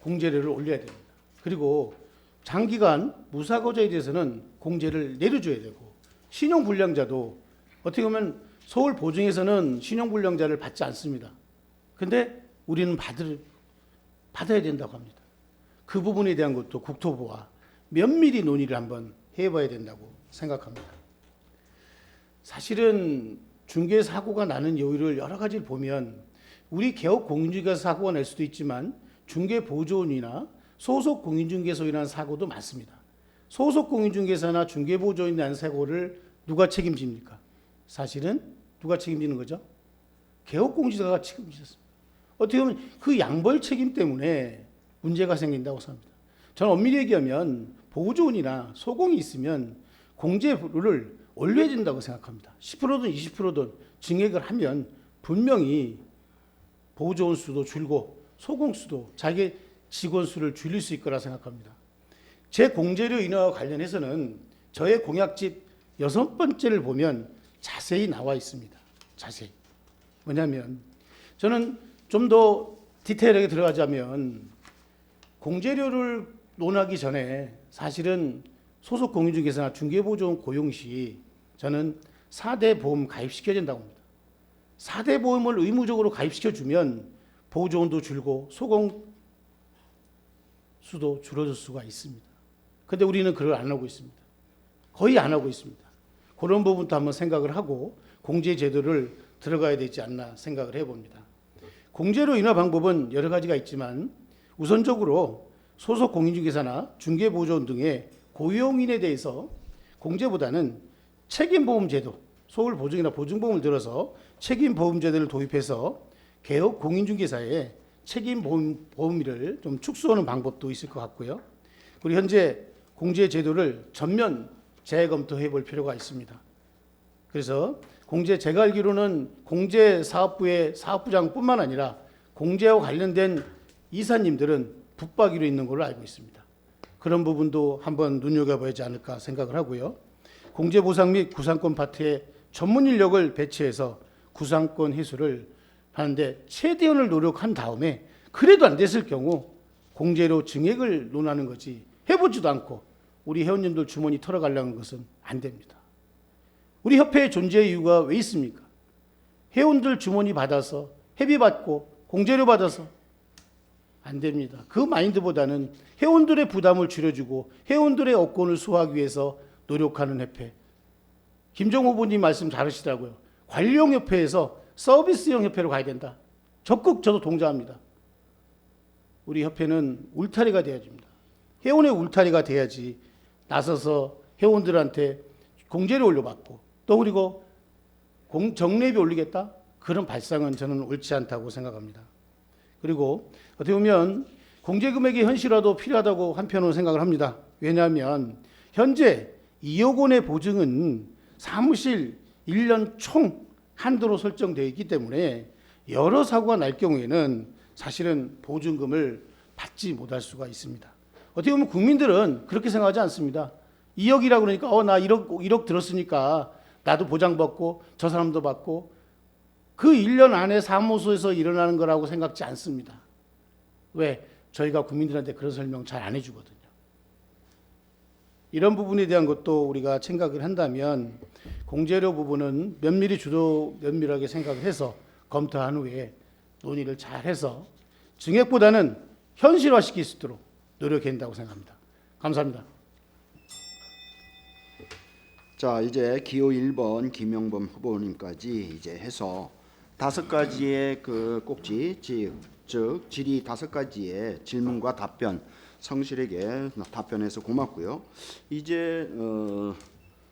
공제료를 올려야 됩니다. 그리고 장기간 무사고자에 대해서는 공제를 내려줘야 되고 신용불량자도 어떻게 보면 서울 보증에서는 신용불량자를 받지 않습니다. 근데 우리는 받아야 된다고 합니다. 그 부분에 대한 것도 국토부와 면밀히 논의를 한번 해봐야 된다고 생각합니다. 사실은 중개 사고가 나는 요일을 여러 가지를 보면 우리 개업 공인중개사 사고가 날 수도 있지만 중개 보조원이나 소속 공인중개사로 인한 사고도 많습니다. 소속 공인중개사나 중개 보조원이 난 사고를 누가 책임집니까? 사실은 누가 책임지는 거죠? 개업 공인중개사가 책임지셨습니다. 어떻게 보면 그 양벌 책임 때문에 문제가 생긴다고 생각합니다. 저는 엄밀히 얘기하면 보조원이나 소공이 있으면 공제를 올려야 된다고 생각합니다. 10%든 20%든 증액을 하면 분명히 보조원 수도 줄고 소공 수도 자기 직원 수를 줄일 수 있을 거라 생각합니다. 제 공제료 인하와 관련해서는 저의 공약집 6번째를 보면 자세히 나와 있습니다. 자세히. 뭐냐면 저는 좀 더 디테일하게 들어가자면 공제료를 논하기 전에 사실은 소속 공인중개사나 중개보조원 고용 시 저는 4대 보험 가입시켜야 된다고 합니다. 4대 보험을 의무적으로 가입시켜주면 보조원도 줄고 소공 수도 줄어들 수가 있습니다. 그런데 우리는 그걸 안 하고 있습니다. 거의 안 하고 있습니다. 그런 부분도 한번 생각을 하고 공제 제도를 들어가야 되지 않나 생각을 해봅니다. 공제로 인하 방법은 여러 가지가 있지만 우선적으로 소속 공인중개사나 중개보조원 등의 고용인에 대해서 공제보다는 책임보험제도, 서울보증이나 보증보험을 들어서 책임보험제도를 도입해서 개업 공인중개사의 책임보험비를 좀 축소하는 방법도 있을 것 같고요. 그리고 현재 공제제도를 전면 재검토해 볼 필요가 있습니다. 그래서 제가 알기로는 공제사업부의 사업부장뿐만 아니라 공제와 관련된 이사님들은 붙박이로 있는 걸로 알고 있습니다. 그런 부분도 한번 눈여겨봐야 하지 않을까 생각을 하고요. 공제보상 및 구상권 파트에 전문 인력을 배치해서 구상권 회수를 하는데 최대한을 노력한 다음에 그래도 안 됐을 경우 공제료 증액을 논하는 거지 해보지도 않고 우리 회원님들 주머니 털어가려는 것은 안 됩니다. 우리 협회의 존재 이유가 왜 있습니까? 회원들 주머니 받아서 회비 받고 공제료 받아서 안 됩니다. 그 마인드보다는 회원들의 부담을 줄여주고 회원들의 업권을 수호하기 위해서 노력하는 협회. 김종호 후보님 말씀 잘하시더라고요. 관리형 협회에서 서비스형 협회로 가야 된다. 적극 저도 동조합니다. 우리 협회는 울타리가 돼야 됩니다. 회원의 울타리가 돼야지 나서서 회원들한테 공제료 올려받고 또 그리고 정례비 올리겠다? 그런 발상은 저는 옳지 않다고 생각합니다. 그리고 어떻게 보면 공제금액의 현실화도 필요하다고 한편으로 생각을 합니다. 왜냐하면 현재 2억 원의 보증은 사무실 1년 총 한도로 설정되어 있기 때문에 여러 사고가 날 경우에는 사실은 보증금을 받지 못할 수가 있습니다. 어떻게 보면 국민들은 그렇게 생각하지 않습니다. 2억이라고 그러니까 나 1억 들었으니까 나도 보장받고 저 사람도 받고 그 1년 안에 사무소에서 일어나는 거라고 생각지 않습니다. 왜? 저희가 국민들한테 그런 설명 잘 안 해주거든요. 이런 부분에 대한 것도 우리가 생각을 한다면 공제료 부분은 면밀하게 생각을 해서 검토한 후에 논의를 잘 해서 증액보다는 현실화시킬 수 있도록 노력해야 된다고 생각합니다. 감사합니다. 자, 이제 기호 1번 김영범 후보님까지 이제 해서 5가지의 그 꼭지, 즉 질의 5가지의 질문과 답변 성실하게 답변해서 고맙고요. 이제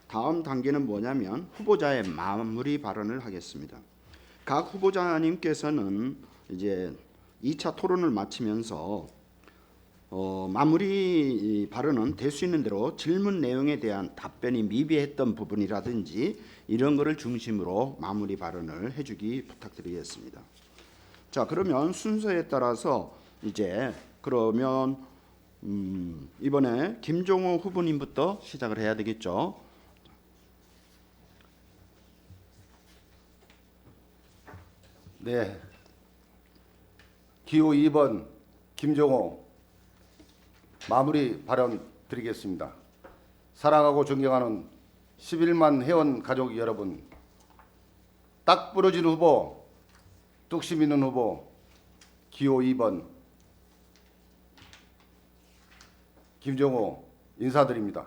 다음 단계는 뭐냐면 후보자의 마무리 발언을 하겠습니다. 각 후보자님께서는 이제 2차 토론을 마치면서 마무리 발언은 될 수 있는 대로 질문 내용에 대한 답변이 미비했던 부분이라든지 이런 거를 중심으로 마무리 발언을 해주기 부탁드리겠습니다. 자, 그러면 순서에 따라서 이제 그러면 이번에 김종호 후보님부터 시작을 해야 되겠죠. 네. 기호 2번 김종호 마무리 발언 드리겠습니다. 사랑하고 존경하는 11만 회원 가족 여러분, 딱 부러진 후보, 뚝심 있는 후보 기호 2번 김종호 인사드립니다.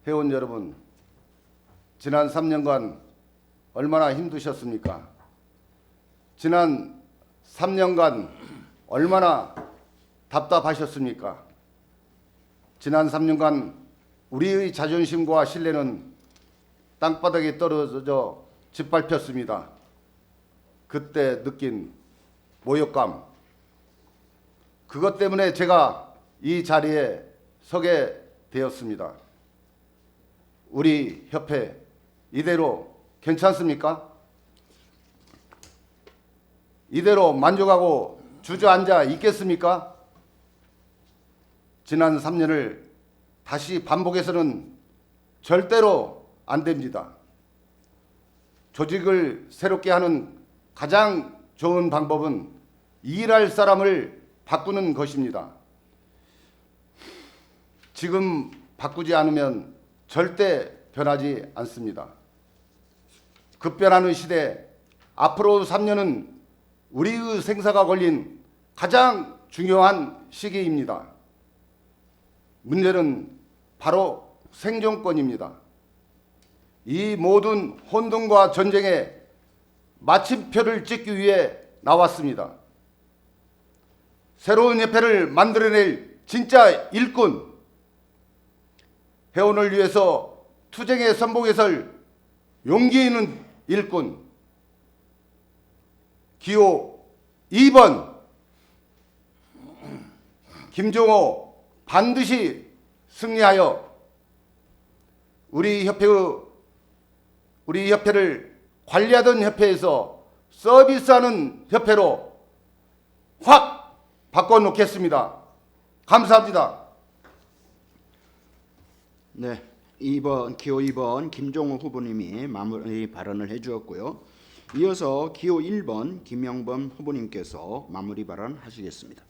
회원 여러분, 지난 3년간 얼마나 힘드셨습니까? 지난 3년간 얼마나 답답하셨습니까? 지난 3년간 우리의 자존심과 신뢰는 땅바닥에 떨어져 짓밟혔습니다. 그때 느낀 모욕감, 그것 때문에 제가 이 자리에 서게 되었습니다. 우리 협회 이대로 괜찮습니까? 이대로 만족하고 주저앉아 있겠습니까? 지난 3년을 다시 반복해서는 절대로 안 됩니다. 조직을 새롭게 하는 가장 좋은 방법은 일할 사람을 바꾸는 것입니다. 지금 바꾸지 않으면 절대 변하지 않습니다. 급변하는 시대, 앞으로 3년은 우리의 생사가 걸린 가장 중요한 시기입니다. 문제는 바로 생존권입니다. 이 모든 혼돈과 전쟁에 마침표를 찍기 위해 나왔습니다. 새로운 협회를 만들어낼 진짜 일꾼, 회원을 위해서 투쟁의 선봉에 설 용기 있는 일꾼, 기호 2번 김종호 반드시 승리하여 우리 협회를 관리하던 협회에서 서비스하는 협회로 확 바꿔놓겠습니다. 감사합니다. 네, 기호 2번 김종호 후보님이 마무리 발언을 해주었고요. 이어서 기호 1번 김영범 후보님께서 마무리 발언하시겠습니다.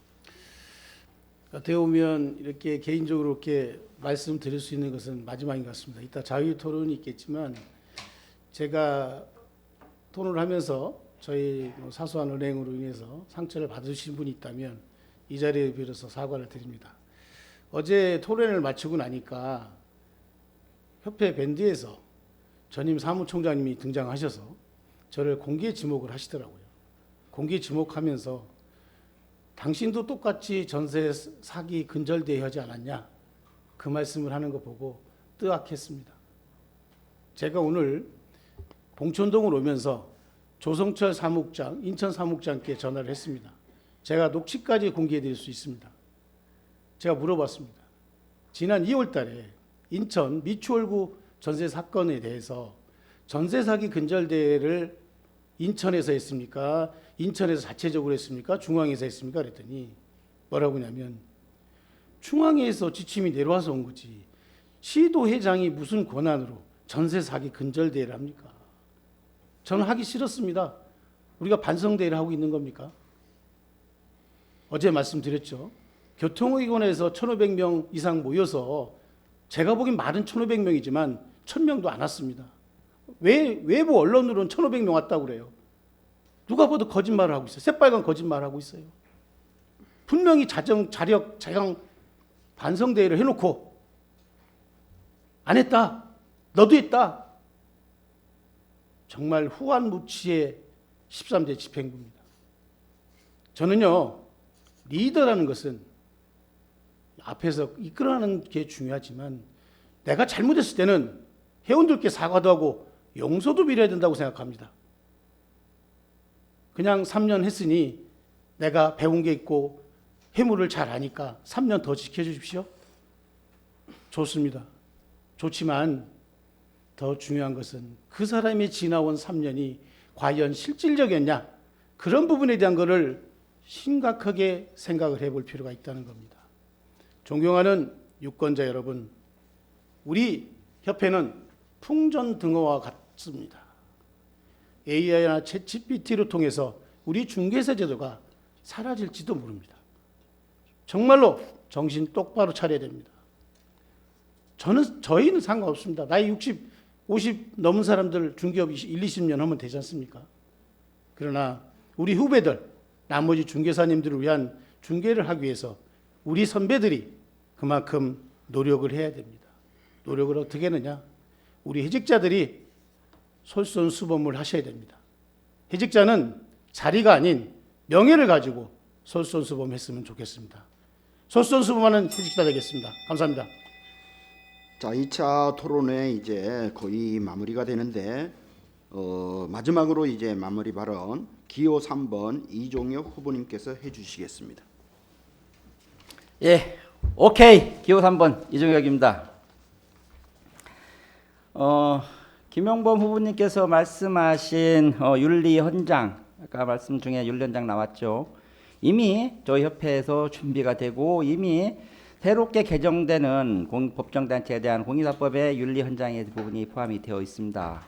어떻게 보면 이렇게 개인적으로 이렇게 말씀드릴 수 있는 것은 마지막인 것 같습니다. 이따 자유 토론이 있겠지만 제가 토론을 하면서 저희 사소한 은행으로 인해서 상처를 받으신 분이 있다면 이 자리에 빌어서 사과를 드립니다. 어제 토론을 마치고 나니까 협회 밴드에서 전임 사무총장님이 등장하셔서 저를 공개 지목을 하시더라고요. 공개 지목하면서 당신도 똑같이 전세 사기 근절대회 하지 않았냐, 그 말씀을 하는 거 보고 뜨악했습니다. 제가 오늘 봉천동을 오면서 조성철 사무국장, 인천 사무국장께 전화를 했습니다. 제가 녹취까지 공개해 드릴 수 있습니다. 제가 물어봤습니다. 지난 2월 달에 인천 미추홀구 전세 사건에 대해서 전세 사기 근절대회를 인천에서 했습니까? 인천에서 자체적으로 했습니까? 중앙에서 했습니까? 그랬더니 뭐라고 하냐면 중앙에서 지침이 내려와서 온 거지, 시도회장이 무슨 권한으로 전세 사기 근절대회를 합니까? 저는 하기 싫었습니다. 우리가 반성대회를 하고 있는 겁니까? 어제 말씀드렸죠. 교통의원에서 1,500명 이상 모여서 제가 보기엔 말은 1,500명이지만 1,000명도 안 왔습니다. 왜 외부 언론으로는 1,500명 왔다고 그래요? 누가 봐도 거짓말을 하고 있어요. 새빨간 거짓말을 하고 있어요. 분명히 자력, 자강 반성대회를 해놓고 안 했다. 너도 했다. 정말 후한무치의 13대 집행부입니다. 저는요, 리더라는 것은 앞에서 이끌어가는 게 중요하지만 내가 잘못했을 때는 회원들께 사과도 하고 용서도 빌어야 된다고 생각합니다. 그냥 3년 했으니 내가 배운 게 있고 회무를 잘 아니까 3년 더 지켜주십시오. 좋습니다. 좋지만 더 중요한 것은 그 사람이 지나온 3년이 과연 실질적이었냐, 그런 부분에 대한 것을 심각하게 생각을 해볼 필요가 있다는 겁니다. 존경하는 유권자 여러분, 우리 협회는 풍전등어와 같습니다. AI나 챗GPT를 통해서 우리 중개사 제도가 사라질지도 모릅니다. 정말로 정신 똑바로 차려야 됩니다. 저희는 상관없습니다. 나이 50 넘은 사람들 중개업 1, 20년 하면 되지 않습니까? 그러나 우리 후배들, 나머지 중개사님들을 위한 중개를 하기 위해서 우리 선배들이 그만큼 노력을 해야 됩니다. 노력을 어떻게 하느냐? 우리 해직자들이 솔선수범을 하셔야 됩니다. 해직자는 자리가 아닌 명예를 가지고 솔선수범했으면 좋겠습니다. 솔선수범하는 해직자 되겠습니다. 감사합니다. 자, 2차 토론회 이제 거의 마무리가 되는데 마지막으로 이제 마무리 발언 기호 3번 이종혁 후보님께서 해주시겠습니다. 예, 오케이. 기호 3번 이종혁입니다. 김용범 후보님께서 말씀하신 윤리 헌장, 아까 말씀 중에 윤리 헌장 나왔죠. 이미 저희 협회에서 준비가 되고 이미 새롭게 개정되는 법정단체에 대한 공인사법의 윤리 헌장의 부분이 포함이 되어 있습니다.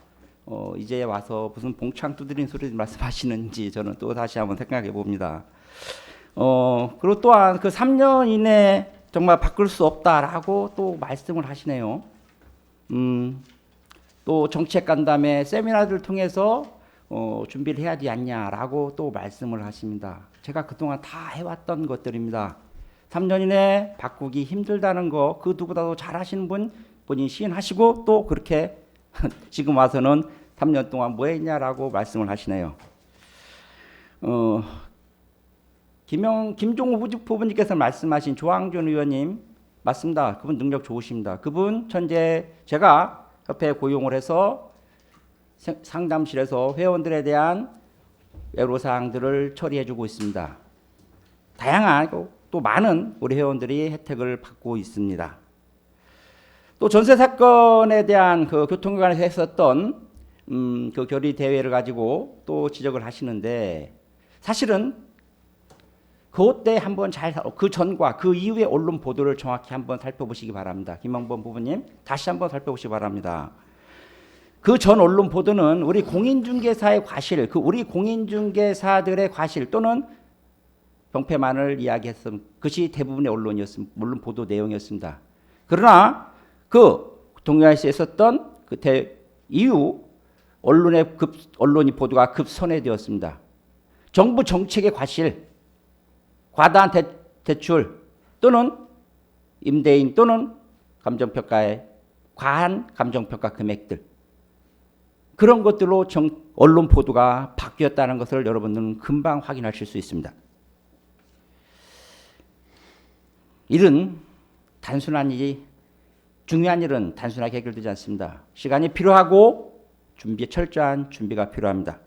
이제 와서 무슨 봉창 두드린 소리 말씀하시는지 저는 또 다시 한번 생각해 봅니다. 그리고 또한 그 3년 이내 정말 바꿀 수 없다라고 또 말씀을 하시네요. 또 정책 간담회 세미나를 통해서 준비를 해야 되지 않냐라고 또 말씀을 하십니다. 제가 그동안 다 해왔던 것들입니다. 3년 이내 바꾸기 힘들다는 거 그 누구보다도 잘하시는 분 본인 시인하시고 또 그렇게 지금 와서는 3년 동안 뭐 했냐라고 말씀을 하시네요. 김종우 후보님께서 말씀하신 조항준 의원님 맞습니다. 그분 능력 좋으십니다. 그분 현재 제가 협회에 고용을 해서 상담실에서 회원들에 대한 애로사항들을 처리해주고 있습니다. 다양한 또 많은 우리 회원들이 혜택을 받고 있습니다. 또 전세 사건에 대한 그 교통기관에서 했었던 그 결의 대회를 가지고 또 지적을 하시는데 사실은 그때 한번 그 전과 그 이후의 언론 보도를 정확히 한번 살펴보시기 바랍니다. 김영범 부부님 다시 한번 살펴보시기 바랍니다. 그 전 언론 보도는 우리 공인중개사의 과실, 우리 공인중개사들의 과실 또는 병폐만을 이야기했음 그것이 대부분의 언론이었습니다. 물론 보도 내용이었습니다. 그러나 그 동료에서 있었던 그 이후 언론이 보도가 급선회되었습니다. 정부 정책의 과실, 과다한 대출 또는 임대인 또는 감정평가의 과한 감정평가 금액들 그런 것들로 언론 보도가 바뀌었다는 것을 여러분들은 금방 확인하실 수 있습니다. 일은 단순한 일이 중요한 일은 단순하게 해결되지 않습니다. 시간이 필요하고 철저한 준비가 필요합니다.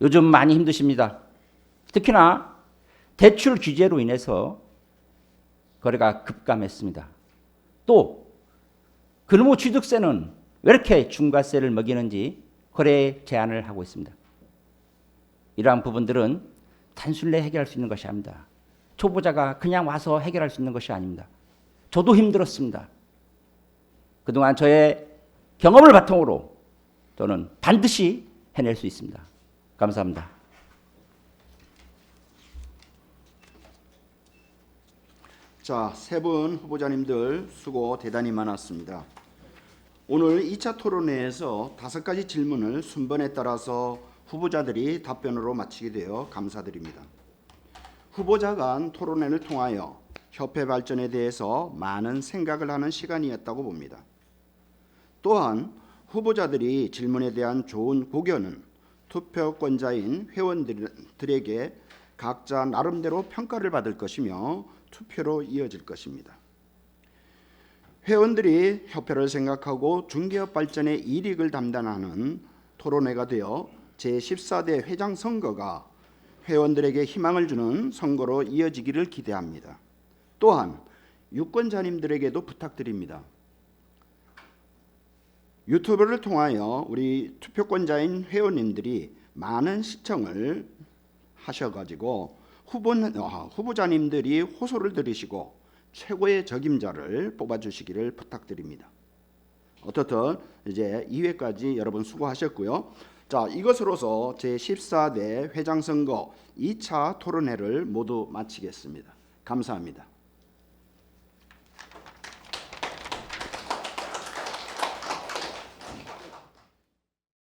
요즘 많이 힘드십니다. 특히나 대출 규제로 인해서 거래가 급감했습니다. 또 근로취득세는 왜 이렇게 중과세를 먹이는지 거래 제한을 하고 있습니다. 이러한 부분들은 단순히 해결할 수 있는 것이 아닙니다. 초보자가 그냥 와서 해결할 수 있는 것이 아닙니다. 저도 힘들었습니다. 그동안 저의 경험을 바탕으로 저는 반드시 해낼 수 있습니다. 감사합니다. 자, 세 분 후보자님들 수고 대단히 많았습니다. 오늘 2차 토론회에서 5가지 질문을 순번에 따라서 후보자들이 답변으로 마치게 되어 감사드립니다. 후보자 간 토론회를 통하여 협회 발전에 대해서 많은 생각을 하는 시간이었다고 봅니다. 또한 후보자들이 질문에 대한 좋은 고견은 투표권자인 회원들에게 각자 나름대로 평가를 받을 것이며 투표로 이어질 것입니다. 회원들이 협회를 생각하고 중개업 발전의 이익을 담당하는 토론회가 되어 제14대 회장 선거가 회원들에게 희망을 주는 선거로 이어지기를 기대합니다. 또한 유권자님들에게도 부탁드립니다. 유튜브를 통하여 우리 투표권자인 회원님들이 많은 시청을 하셔가지고 후보자님들이 호소를 들으시고 최고의 적임자를 뽑아주시기를 부탁드립니다. 어떻든 이제 2회까지 여러분 수고하셨고요. 자, 이것으로서 제14대 회장선거 2차 토론회를 모두 마치겠습니다. 감사합니다.